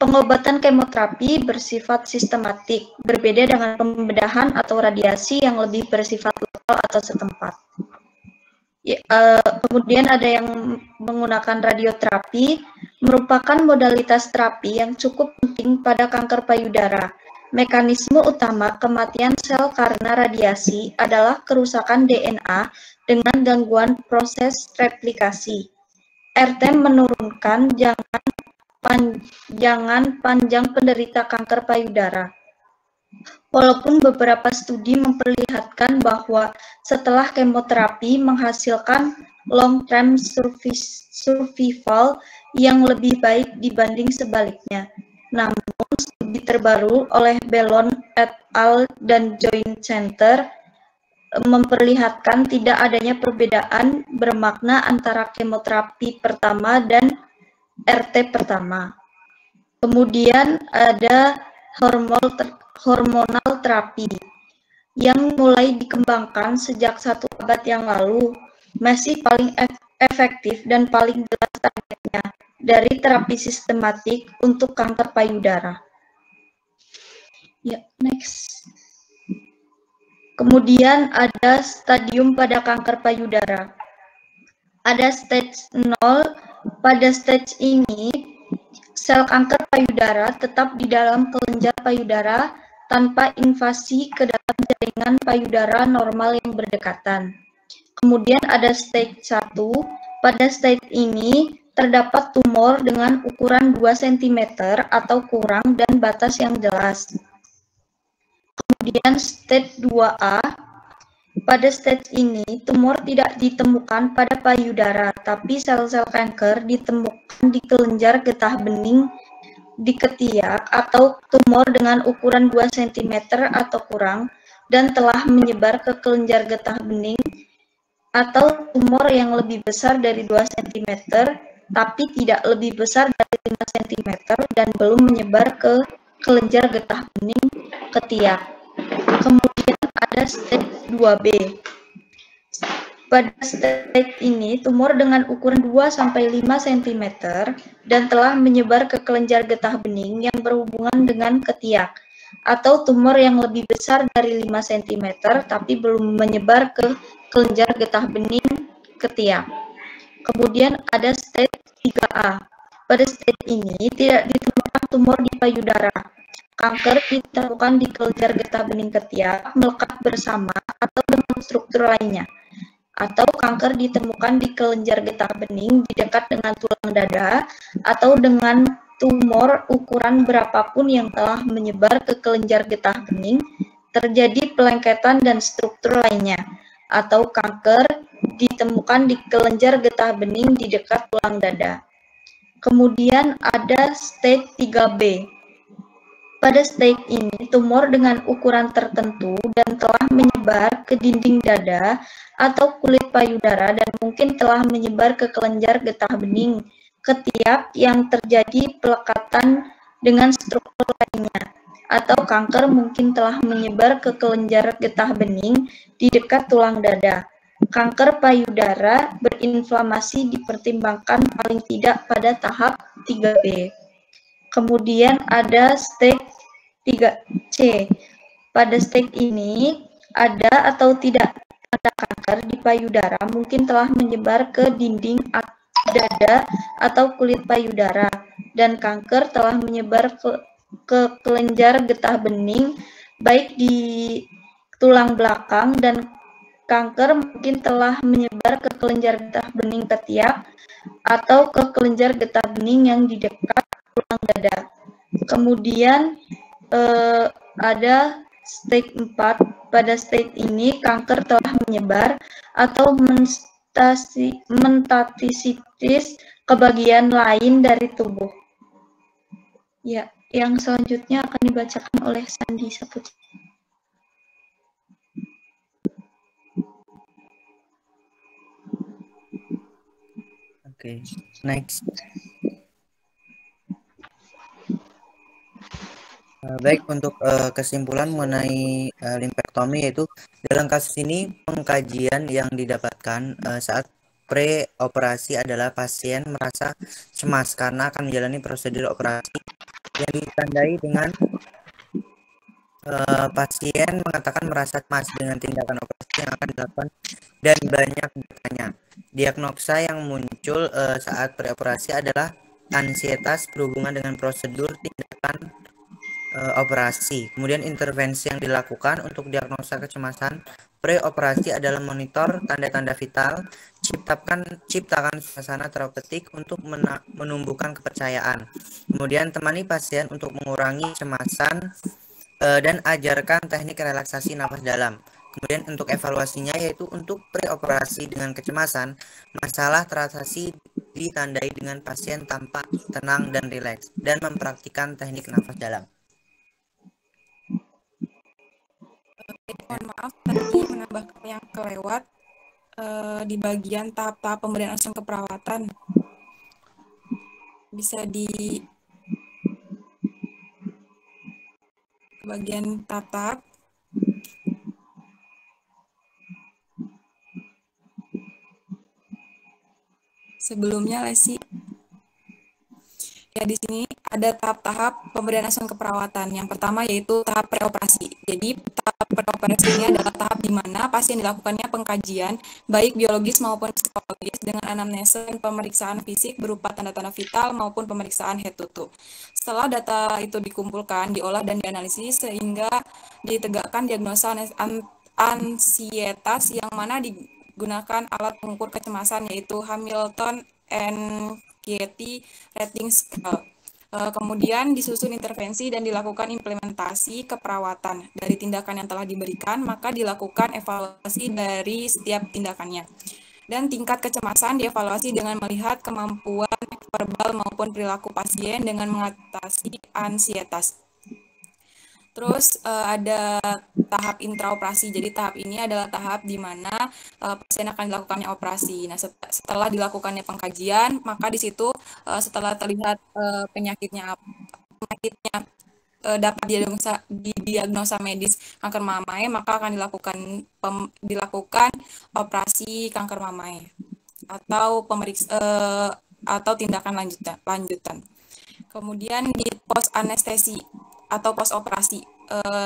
Pengobatan kemoterapi bersifat sistematik, berbeda dengan pembedahan atau radiasi yang lebih bersifat lokal atau setempat. Kemudian ada yang menggunakan radioterapi, merupakan modalitas terapi yang cukup penting pada kanker payudara. Mekanisme utama kematian sel karena radiasi adalah kerusakan DNA dengan gangguan proses replikasi. RT menurunkan jangan panjang penderita kanker payudara. Walaupun beberapa studi memperlihatkan bahwa setelah kemoterapi menghasilkan long-term survival yang lebih baik dibanding sebaliknya. Namun, studi terbaru oleh Bellon et al. Dan Joint Center memperlihatkan tidak adanya perbedaan bermakna antara kemoterapi pertama dan RT pertama. Kemudian ada hormonal terapi yang mulai dikembangkan sejak 1 abad yang lalu, masih paling efektif dan paling jelas targetnya dari terapi sistematik untuk kanker payudara. Ya, next. Kemudian ada stadium pada kanker payudara. Ada stage 0. Pada stage ini, sel kanker payudara tetap di dalam kelenjar payudara tanpa invasi ke dalam jaringan payudara normal yang berdekatan. Kemudian ada stage 1. Pada stage ini, terdapat tumor dengan ukuran 2 cm atau kurang dan batas yang jelas. Kemudian stage 2A, pada stage ini tumor tidak ditemukan pada payudara, tapi sel-sel kanker ditemukan di kelenjar getah bening di ketiak atau tumor dengan ukuran 2 cm atau kurang dan telah menyebar ke kelenjar getah bening, atau tumor yang lebih besar dari 2 cm tapi tidak lebih besar dari 5 cm dan belum menyebar ke kelenjar getah bening ketiak. Kemudian ada stage 2B. Pada stage ini, tumor dengan ukuran 2-5 cm dan telah menyebar ke kelenjar getah bening yang berhubungan dengan ketiak, atau tumor yang lebih besar dari 5 cm tapi belum menyebar ke kelenjar getah bening ketiak. Kemudian ada stage 3A. Pada stage ini tidak ditemukan tumor di payudara. Kanker ditemukan di kelenjar getah bening ketiak melekat bersama atau dengan struktur lainnya. Atau kanker ditemukan di kelenjar getah bening di dekat dengan tulang dada atau dengan tumor ukuran berapapun yang telah menyebar ke kelenjar getah bening, terjadi pelengketan dan struktur lainnya. Atau kanker ditemukan di kelenjar getah bening di dekat tulang dada. Kemudian ada stage 3B. Pada stage ini, tumor dengan ukuran tertentu dan telah menyebar ke dinding dada atau kulit payudara dan mungkin telah menyebar ke kelenjar getah bening ketiak yang terjadi pelekatan dengan struktur lainnya. Atau kanker mungkin telah menyebar ke kelenjar getah bening di dekat tulang dada. Kanker payudara berinflamasi dipertimbangkan paling tidak pada tahap 3B. Kemudian ada stage 3C. Pada stage ini, ada atau tidak tanda kanker di payudara mungkin telah menyebar ke dinding dada atau kulit payudara, dan kanker telah menyebar ke kelenjar getah bening, baik di tulang belakang, dan kanker mungkin telah menyebar ke kelenjar getah bening ketiak atau ke kelenjar getah bening yang di dekat tulang dada. Kemudian ada stage 4. Pada stage ini kanker telah menyebar atau metastasitis ke bagian lain dari tubuh. Ya, yang selanjutnya akan dibacakan oleh Sandi Saputra. Oke, next. Baik, untuk kesimpulan mengenai lumpektomi, yaitu dalam kasus ini pengkajian yang didapatkan saat pre-operasi adalah pasien merasa cemas karena akan menjalani prosedur operasi yang ditandai dengan pasien mengatakan merasa cemas dengan tindakan operasi yang akan dilakukan dan banyak bertanya. Diagnosa yang muncul saat pre-operasi adalah ansietas berhubungan dengan prosedur tindakan operasi. Kemudian intervensi yang dilakukan untuk diagnosa kecemasan pre-operasi adalah monitor tanda-tanda vital, ciptakan suasana terapeutik untuk menumbuhkan kepercayaan. Kemudian temani pasien untuk mengurangi kecemasan dan ajarkan teknik relaksasi nafas dalam. Kemudian untuk evaluasinya, yaitu untuk pre-operasi dengan kecemasan, masalah teratasi ditandai dengan pasien tampak tenang dan rileks dan mempraktikkan teknik nafas dalam. Mohon maaf tadi menambahkan yang kelewat di bagian tahap-tahap pemberian asuhan keperawatan. Bisa di bagian tahap. Sebelumnya Lesi. Ya, di sini ada tahap-tahap pemberian asuhan keperawatan. Yang pertama yaitu tahap preoperasi. Jadi tahap preoperasi ini adalah tahap di mana pasien dilakukannya pengkajian baik biologis maupun psikologis dengan anamnesa dan pemeriksaan fisik berupa tanda-tanda vital maupun pemeriksaan head to toe. Setelah data itu dikumpulkan, diolah dan dianalisis sehingga ditegakkan diagnosa ansietas yang mana digunakan alat pengukur kecemasan yaitu Hamilton Anxiety Rating Scale. Kemudian disusun intervensi dan dilakukan implementasi keperawatan dari tindakan yang telah diberikan, maka dilakukan evaluasi dari setiap tindakannya. Dan tingkat kecemasan dievaluasi dengan melihat kemampuan verbal maupun perilaku pasien dengan mengatasi ansietas. Terus ada tahap intraoperasi. Jadi tahap ini adalah tahap di mana pasien akan dilakukannya operasi. Nah, setelah dilakukannya pengkajian, maka di situ setelah terlihat penyakitnya dapat didiagnosa medis kanker mamai, maka akan dilakukan operasi kanker mamai atau atau tindakan lanjutan. Kemudian di pos anestesi atau pos operasi.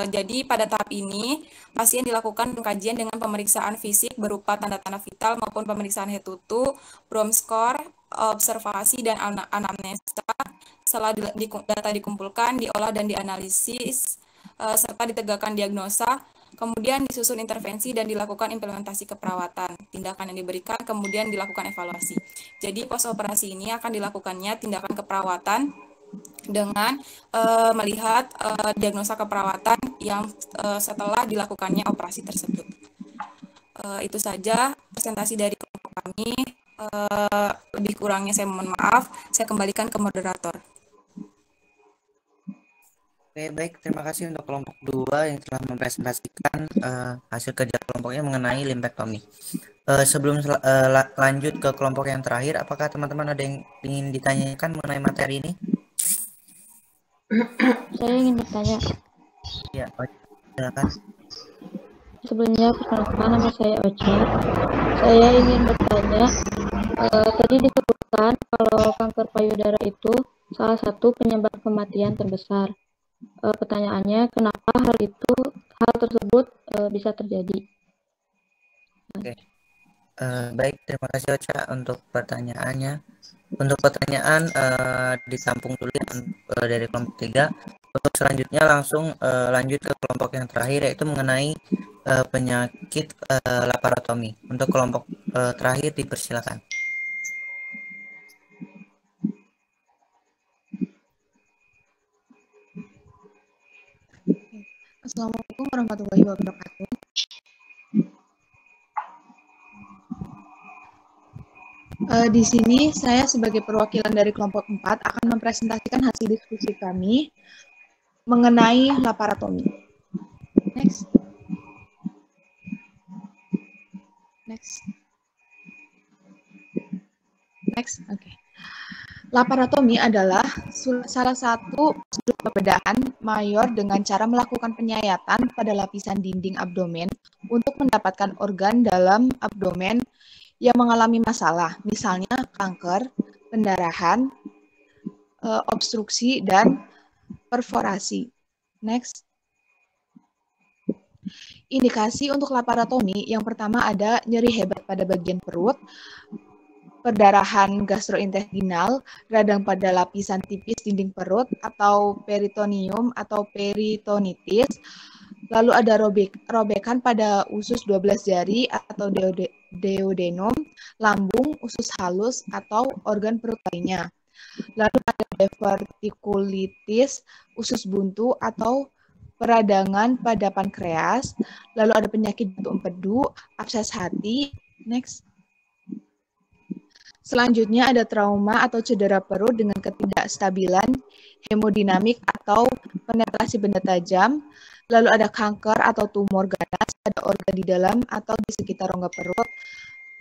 Jadi pada tahap ini pasien dilakukan pengkajian dengan pemeriksaan fisik berupa tanda-tanda vital maupun pemeriksaan head to toe, Brome score, observasi dan anamnesa. Setelah data dikumpulkan, diolah dan dianalisis serta ditegakkan diagnosa. Kemudian disusun intervensi dan dilakukan implementasi keperawatan. Tindakan yang diberikan kemudian dilakukan evaluasi. Jadi pos operasi ini akan dilakukannya tindakan keperawatan dengan melihat diagnosa keperawatan yang setelah dilakukannya operasi tersebut. Itu saja presentasi dari kelompok kami. Lebih kurangnya saya mohon maaf. Saya kembalikan ke moderator. Oke, baik. Terima kasih untuk kelompok 2 yang telah mempresentasikan hasil kerja kelompoknya mengenai limpektomi. Sebelum lanjut ke kelompok yang terakhir, apakah teman-teman ada yang ingin ditanyakan mengenai materi ini? Saya ingin bertanya. Ya, silakan. Sebelumnya perkenalkan, nama saya Ocha. Saya ingin bertanya, tadi disebutkan kalau kanker payudara itu salah satu penyebab kematian terbesar. Pertanyaannya, kenapa hal tersebut bisa terjadi? Oke. Baik, terima kasih Ocha untuk pertanyaannya. Untuk pertanyaan ditampung dulu dari kelompok 3. Untuk selanjutnya langsung lanjut ke kelompok yang terakhir, yaitu mengenai penyakit laparotomi. Untuk kelompok terakhir dipersilakan. Assalamualaikum warahmatullahi wabarakatuh. Di sini saya sebagai perwakilan dari kelompok 4 akan mempresentasikan hasil diskusi kami mengenai laparotomi. Next. Oke. Laparotomi adalah salah satu prosedur pembedahan mayor dengan cara melakukan penyayatan pada lapisan dinding abdomen untuk mendapatkan organ dalam abdomen yang mengalami masalah, misalnya kanker, pendarahan, obstruksi, dan perforasi. Next. Indikasi untuk laparotomi yang pertama ada nyeri hebat pada bagian perut, perdarahan gastrointestinal, radang pada lapisan tipis dinding perut atau peritoneum atau peritonitis, lalu ada robekan pada usus 12 jari atau duodenum, lambung, usus halus, atau organ perut lainnya. Lalu ada divertikulitis, usus buntu, atau peradangan pada pankreas. Lalu ada penyakit jantung empedu, abses hati. Next. Selanjutnya ada trauma atau cedera perut dengan ketidakstabilan hemodinamik atau penetrasi benda tajam. Lalu ada kanker atau tumor ganas pada organ di dalam atau di sekitar rongga perut,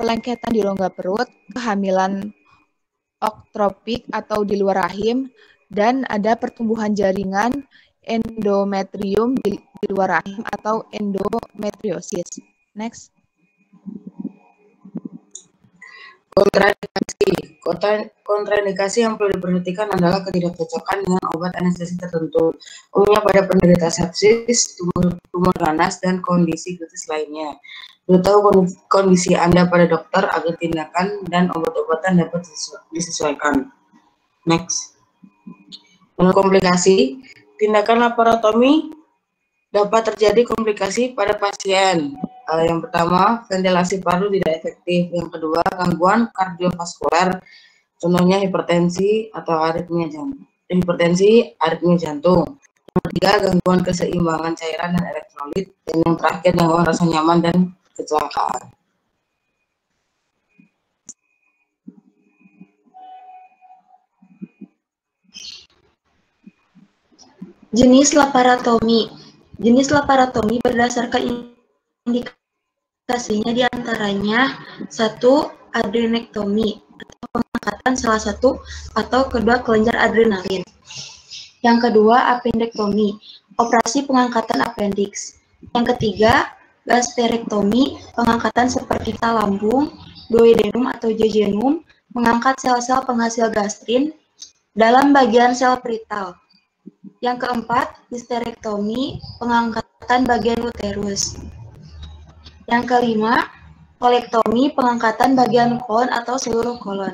pelengketan di rongga perut, kehamilan oktropik atau di luar rahim, dan ada pertumbuhan jaringan endometrium di luar rahim atau endometriosis. Next. Kontraindikasi. Kontraindikasi yang perlu diperhatikan adalah ketidakcocokan dengan obat anestesi tertentu, umumnya pada penderita sepsis, tumor ganas, dan kondisi kritis lainnya. Beritahu kondisi Anda pada dokter agar tindakan dan obat-obatan dapat disesuaikan. Next. Untuk komplikasi, tindakan laparotomi dapat terjadi komplikasi pada pasien. Yang pertama, ventilasi paru tidak efektif. Yang kedua, gangguan kardiovaskuler, contohnya hipertensi atau aritmia jantung. Yang ketiga, gangguan keseimbangan cairan dan elektrolit. Dan yang terakhir, gangguan rasa nyaman dan kecelakaan. Jenis laparotomi. Jenis laparotomi berdasarkan indikasinya diantaranya 1. Adrenektomi atau pengangkatan salah satu atau kedua kelenjar adrenalin. Yang kedua, appendektomi, operasi pengangkatan appendix. Yang ketiga, gastrectomi, pengangkatan sepervisa lambung, duodenum atau jejunum, mengangkat sel-sel penghasil gastrin dalam bagian sel perital. Yang keempat, histerektomi, pengangkatan bagian uterus. Yang kelima, kolektomi, pengangkatan bagian kolon atau seluruh kolon.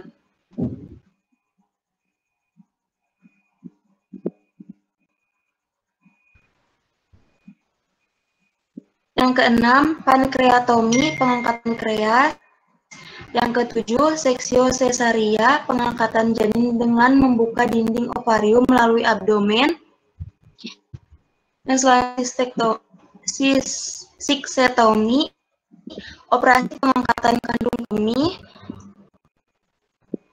Yang keenam, pankreatomi, pengangkatan pankreas. Yang ketujuh, seksio sesaria, pengangkatan janin dengan membuka dinding ovarium melalui abdomen. Yang selanjutnya, siksektomi, operasi pengangkatan kandung kemih.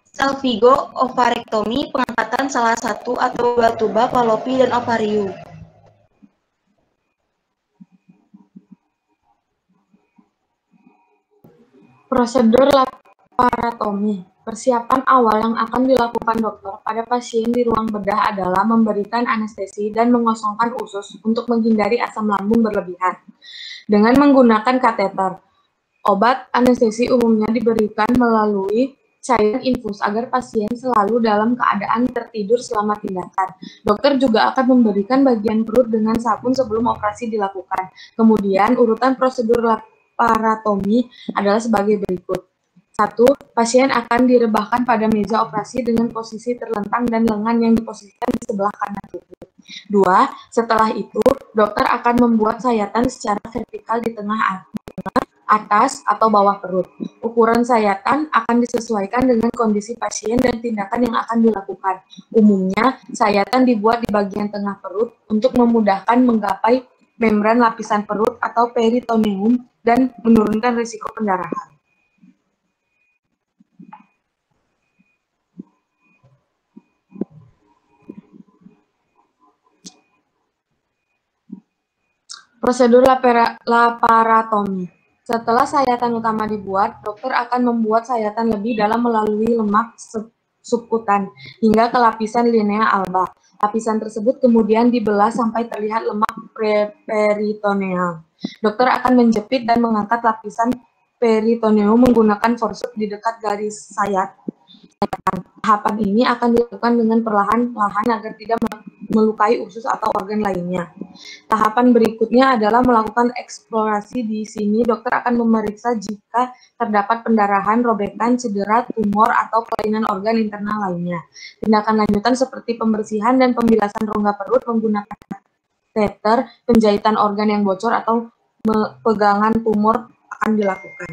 Salpigo ovarektomi, pengangkatan salah satu atau dua tuba falopi dan ovarium. Prosedur laparotomi. Persiapan awal yang akan dilakukan dokter pada pasien di ruang bedah adalah memberikan anestesi dan mengosongkan usus untuk menghindari asam lambung berlebihan. Dengan menggunakan kateter, obat anestesi umumnya diberikan melalui cairan infus agar pasien selalu dalam keadaan tertidur selama tindakan. Dokter juga akan memberikan bagian perut dengan sabun sebelum operasi dilakukan. Kemudian, urutan prosedur laparotomi adalah sebagai berikut. 1. Pasien akan direbahkan pada meja operasi dengan posisi terlentang dan lengan yang diposisikan di sebelah kanan tubuh. 2. Setelah itu, dokter akan membuat sayatan secara vertikal di tengah, atas, atau bawah perut. Ukuran sayatan akan disesuaikan dengan kondisi pasien dan tindakan yang akan dilakukan. Umumnya, sayatan dibuat di bagian tengah perut untuk memudahkan menggapai membran lapisan perut atau peritoneum dan menurunkan risiko pendarahan. Prosedur laparotomi. Setelah sayatan utama dibuat, dokter akan membuat sayatan lebih dalam melalui lemak subkutan hingga ke lapisan linea alba. Lapisan tersebut kemudian dibelah sampai terlihat lemak peritoneal. Dokter akan menjepit dan mengangkat lapisan peritoneum menggunakan forceps di dekat garis sayatan. Tahapan ini akan dilakukan dengan perlahan-lahan agar tidak melukai usus atau organ lainnya. Tahapan berikutnya adalah melakukan eksplorasi. Di sini dokter akan memeriksa jika terdapat pendarahan, robekan, cedera, tumor, atau kelainan organ internal lainnya. Tindakan lanjutan seperti pembersihan dan pembilasan rongga perut menggunakan kateter, penjahitan organ yang bocor, atau pegangan tumor akan dilakukan.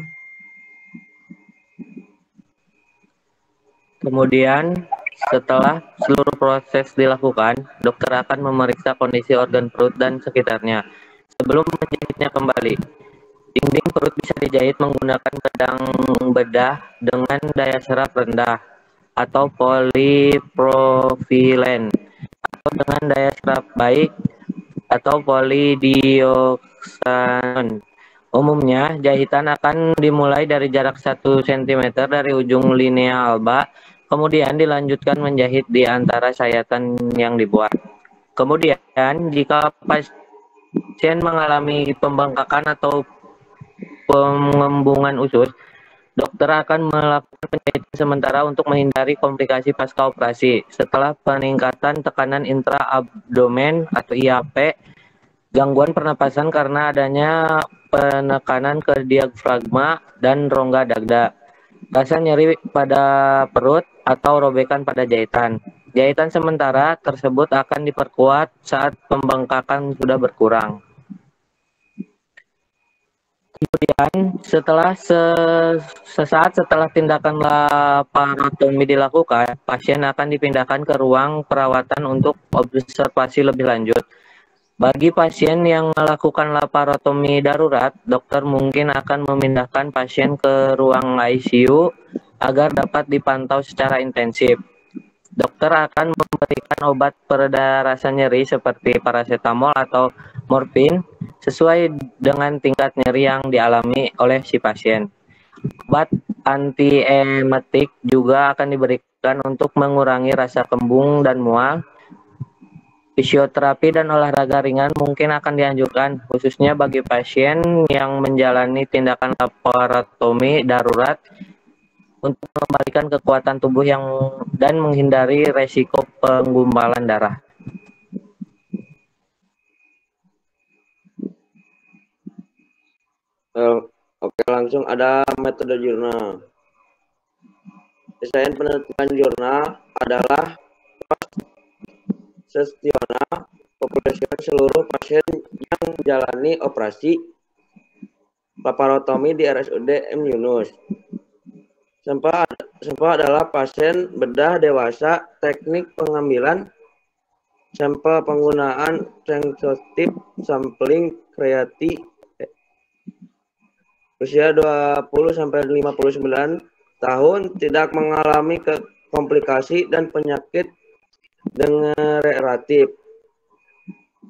Kemudian, setelah seluruh proses dilakukan, dokter akan memeriksa kondisi organ perut dan sekitarnya sebelum menjahitnya kembali. Dinding perut bisa dijahit menggunakan pedang bedah dengan daya serap rendah atau polipropilen, atau dengan daya serap baik atau polidioxanon. Umumnya, jahitan akan dimulai dari jarak 1 cm dari ujung linea alba, kemudian dilanjutkan menjahit di antara sayatan yang dibuat. Kemudian, jika pasien mengalami pembengkakan atau pengembungan usus, dokter akan melakukan penjahitan sementara untuk menghindari komplikasi pasca operasi. Setelah peningkatan tekanan intraabdomen atau IAP, gangguan pernapasan karena adanya penekanan ke diafragma dan rongga dada, rasa nyeri pada perut atau robekan pada jahitan. Jahitan sementara tersebut akan diperkuat saat pembengkakan sudah berkurang. Kemudian sesaat setelah tindakan laparotomi dilakukan, pasien akan dipindahkan ke ruang perawatan untuk observasi lebih lanjut. Bagi pasien yang melakukan laparotomi darurat, dokter mungkin akan memindahkan pasien ke ruang ICU agar dapat dipantau secara intensif. Dokter akan memberikan obat pereda rasa nyeri seperti paracetamol atau morfin sesuai dengan tingkat nyeri yang dialami oleh si pasien. Obat antiemetik juga akan diberikan untuk mengurangi rasa kembung dan mual. Fisioterapi dan olahraga ringan mungkin akan dianjurkan, khususnya bagi pasien yang menjalani tindakan laparotomi darurat untuk mengembalikan kekuatan tubuh dan menghindari resiko penggumpalan darah. Oke, langsung ada metode jurnal. Desain penentuan jurnal adalah sessional populasi seluruh pasien yang menjalani operasi laparotomi di RSUD M. Yunus. Sampel adalah pasien bedah dewasa, teknik pengambilan sampel penggunaan sensitif sampling kreati, usia 20-59 tahun, tidak mengalami komplikasi dan penyakit degeneratif.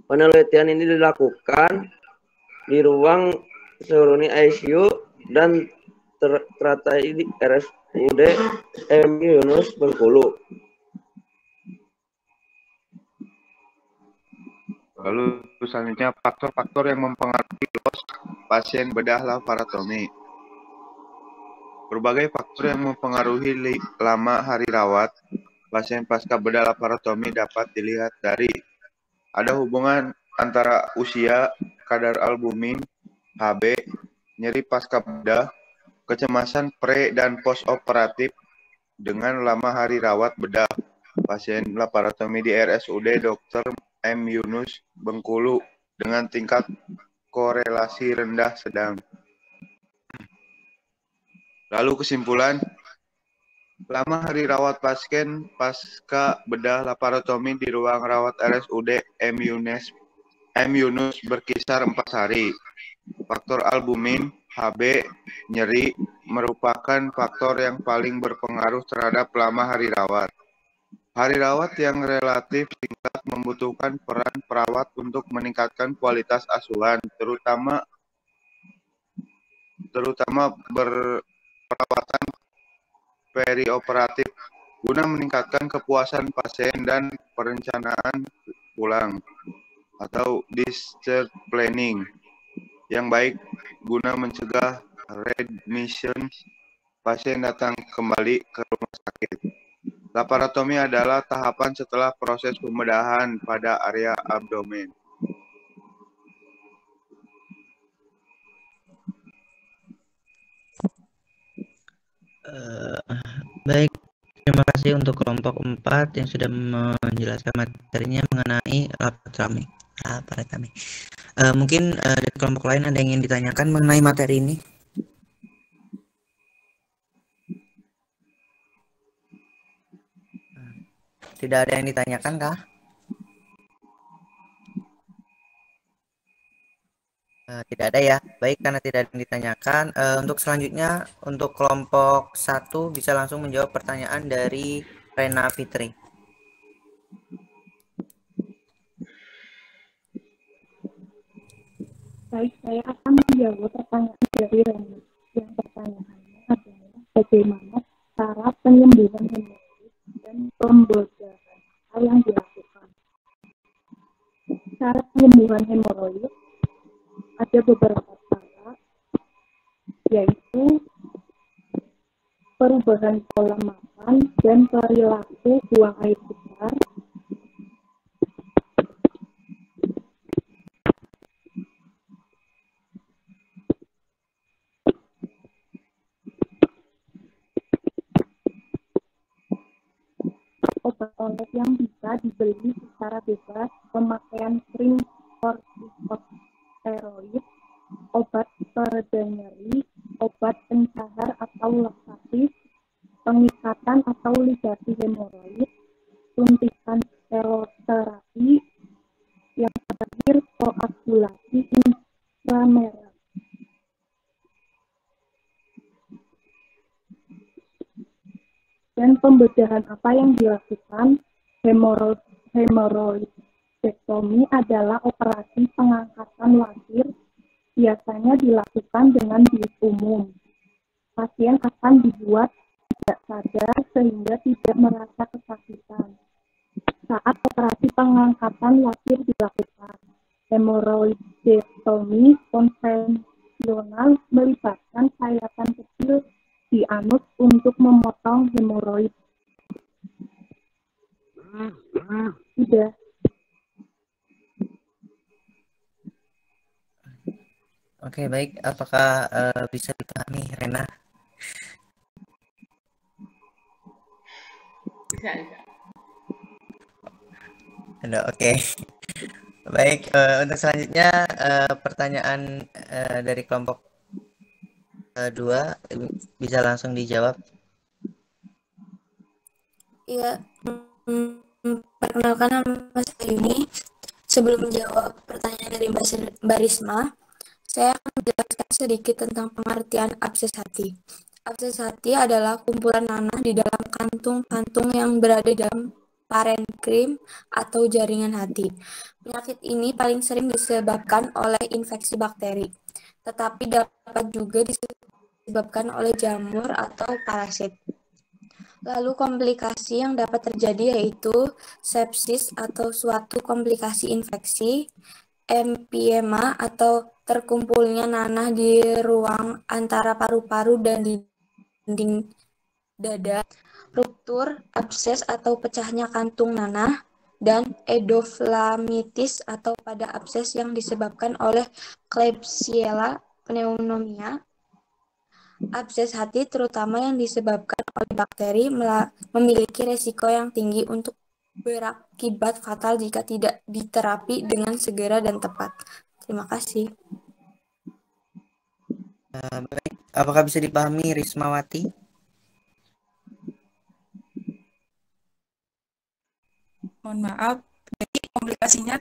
Penelitian ini dilakukan di ruang Suruni ICU dan teratai di RSUD M. Yunus Bengkulu. Lalu selanjutnya faktor-faktor yang mempengaruhi los pasien bedah laparotomi. Berbagai faktor yang mempengaruhi lama hari rawat pasien pasca bedah laparotomi dapat dilihat dari ada hubungan antara usia, kadar albumin, Hb, nyeri pasca bedah, kecemasan pre dan post operatif dengan lama hari rawat bedah pasien laparotomi di RSUD Dr. M. Yunus Bengkulu dengan tingkat korelasi rendah sedang. Lalu kesimpulan, lama hari rawat pasien pasca bedah laparotomi di ruang rawat RSUD M. Yunus berkisar 4 hari. Faktor albumin, Hb, nyeri merupakan faktor yang paling berpengaruh terhadap lama hari rawat. Hari rawat yang relatif singkat membutuhkan peran perawat untuk meningkatkan kualitas asuhan, terutama perawatan perioperatif guna meningkatkan kepuasan pasien dan perencanaan pulang atau discharge planning yang baik guna mencegah readmission pasien datang kembali ke rumah sakit. Laparotomi adalah tahapan setelah proses pembedahan pada area abdomen. Baik, terima kasih untuk kelompok 4 yang sudah menjelaskan materinya mengenai laparotomi. Mungkin dari kelompok lain ada yang ingin ditanyakan mengenai materi ini? Tidak ada yang ditanyakan, kah? Tidak ada ya. Baik, karena tidak ada yang ditanyakan. Untuk selanjutnya, untuk kelompok 1 bisa langsung menjawab pertanyaan dari Rena Fitri. Baik, saya akan menjawab pertanyaan dari Rena. Yang pertanyaannya adalah bagaimana cara penyembuhan hemoroid dan pembedahan hal yang dilakukan. Cara penyembuhan hemoroid ada beberapa cara, yaitu perubahan pola makan dan perilaku buang air besar, obat-obat yang bisa dibeli secara bebas, pemakaian krim kortikosteroid, obat pereda nyeri, obat pencahar atau laksatif, pengikatan atau ligasi hemoroid, suntikan steroid, yang terakhir koagulasi intrameral. Dan pembedahan apa yang dilakukan? Hemoroidektomi adalah operasi pengangkatan wasir, biasanya dilakukan dengan bius umum. Pasien akan dibuat tidak sadar sehingga tidak merasa kesakitan saat operasi pengangkatan wasir dilakukan. Hemoroidektomi konvensional melibatkan sayatan kecil di anus untuk memotong hemoroid. Sudah. Oke, baik. Apakah bisa dipahami, Rena? Bisa. Oke. Baik, untuk selanjutnya pertanyaan dari kelompok 2 bisa langsung dijawab. Iya, perkenalkan nama saya Yuni. Sebelum menjawab pertanyaan dari Mbak Risma, saya akan menjelaskan sedikit tentang pengertian abses hati. Abses hati adalah kumpulan nanah di dalam kantung-kantung yang berada dalam parenkrim atau jaringan hati. Penyakit ini paling sering disebabkan oleh infeksi bakteri, tetapi dapat juga disebabkan oleh jamur atau parasit. Lalu komplikasi yang dapat terjadi yaitu sepsis atau suatu komplikasi infeksi, empiema atau terkumpulnya nanah di ruang antara paru-paru dan dinding dada, ruptur, abses atau pecahnya kantung nanah, dan endoflamitis atau pada abses yang disebabkan oleh Klebsiella pneumonia. Abses hati terutama yang disebabkan oleh bakteri memiliki resiko yang tinggi untuk berakibat fatal jika tidak diterapi dengan segera dan tepat. Terima kasih. Baik. Apakah bisa dipahami, Rismawati? Mohon maaf, jadi komplikasinya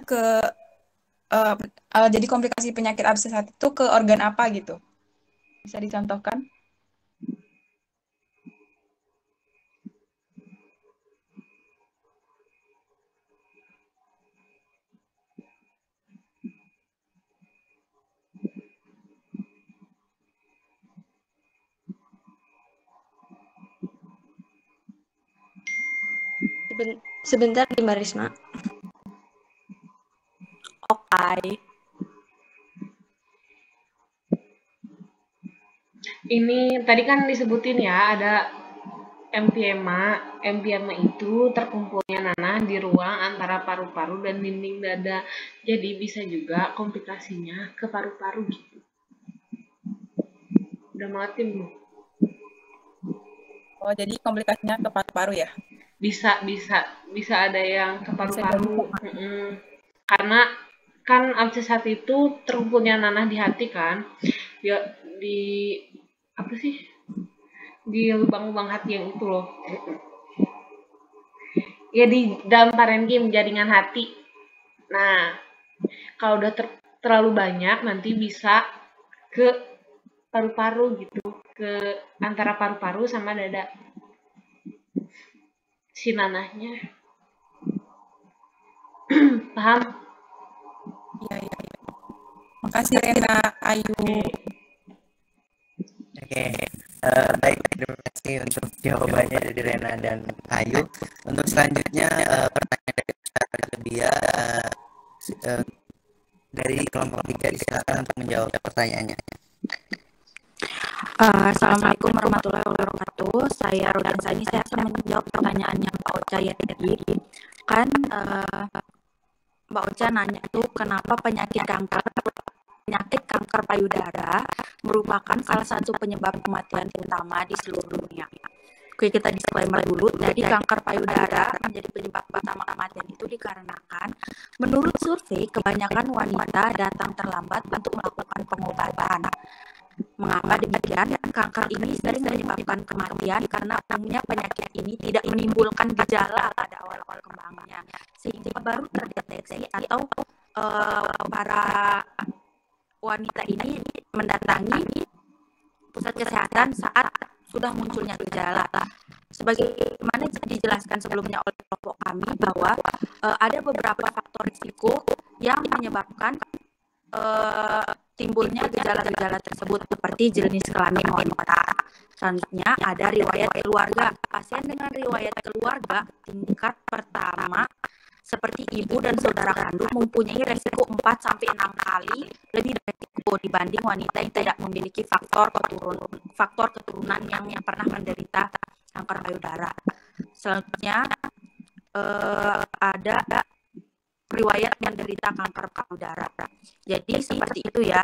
jadi komplikasi penyakit abses hati itu ke organ apa gitu? Bisa dicontohkan? Sebentar, Mbak Risma. Oke. Ini tadi kan disebutin ya, ada empiema. Empiema itu terkumpulnya nanah di ruang antara paru-paru dan dinding dada. Jadi bisa juga komplikasinya ke paru-paru gitu. Udah mengerti belum? Oh, jadi komplikasinya ke paru-paru ya? Bisa ada yang ke paru-paru. Karena kan abses hati itu terkumpulnya nanah di hati kan. Di apa sih? Di lubang-lubang hati yang itu loh. Ya di dalam parenkim jaringan hati. Nah, kalau udah terlalu banyak nanti bisa ke paru-paru gitu, ke antara paru-paru sama dada si nanahnya. Paham? Iya. Makasih Rena, Ayu. Oke, baik, terima kasih untuk jawabannya dari Rena dan Ayu. Untuk selanjutnya pertanyaan dari Ustaz Bia dari kelompok 3, silakan untuk menjawab pertanyaannya. Assalamualaikum warahmatullahi wabarakatuh. Saya Rodan Sani. Saya akan menjawab pertanyaannya Mbak Ocha ya tadi. Kan Mbak Ocha nanya tuh kenapa penyakit kanker payudara merupakan salah satu penyebab kematian utama di seluruh dunia. Oke, kita disclaimer dulu. Jadi kanker payudara menjadi penyebab utama kematian itu dikarenakan menurut survei kebanyakan wanita datang terlambat untuk melakukan pengobatan. Mengapa demikian? Kanker ini sering menyebabkan kematian karena umumnya penyakit ini tidak menimbulkan gejala pada awal-awal kembangnya, sehingga baru terdeteksi atau para wanita ini mendatangi pusat kesehatan saat sudah munculnya gejala. Sebagaimana dijelaskan sebelumnya oleh kelompok kami bahwa ada beberapa faktor risiko yang menyebabkan timbulnya gejala-gejala tersebut seperti jenis kelamin wanita. Selanjutnya ada riwayat keluarga. Pasien dengan riwayat keluarga tingkat pertama seperti ibu dan saudara kandung mempunyai resiko 4-6 kali lebih beresiko dibanding wanita yang tidak memiliki faktor keturunan yang pernah menderita kanker payudara. Selanjutnya ada riwayat menderita kanker payudara. Jadi seperti itu ya.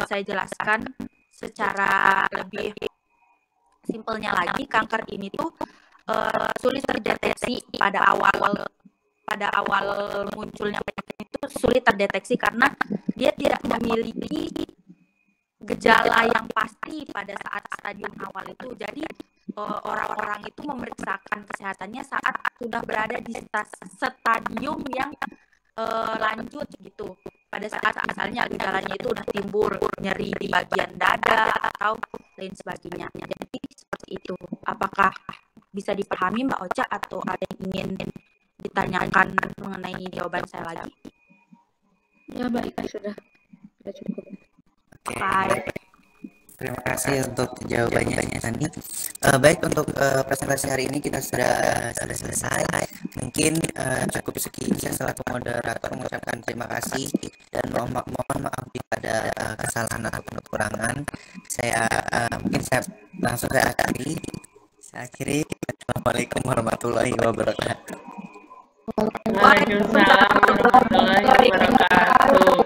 Saya jelaskan secara lebih simpelnya lagi, kanker ini tuh sulit terdeteksi pada awal munculnya penyakit itu sulit terdeteksi karena dia tidak memiliki gejala yang pasti pada saat stadium awal itu. Jadi orang-orang itu memeriksakan kesehatannya saat sudah berada di stadium yang lanjut gitu. Pada saat misalnya gejalanya itu udah timbul nyeri di bagian dada atau lain sebagainya. Jadi seperti itu. Apakah bisa dipahami Mbak Ocha atau ada yang ingin ditanyakan mengenai jawaban saya lagi? Ya baik, sudah cukup. Baik. Terima kasih untuk jawabannya Sani. Baik, untuk presentasi hari ini kita sudah selesai. Mungkin cukup sekian. Saya selaku moderator mengucapkan terima kasih dan mohon maaf jika ada kesalahan atau kekurangan. Saya langsung akhiri. Assalamualaikum warahmatullahi wabarakatuh. Waalaikumsalam warahmatullahi wabarakatuh.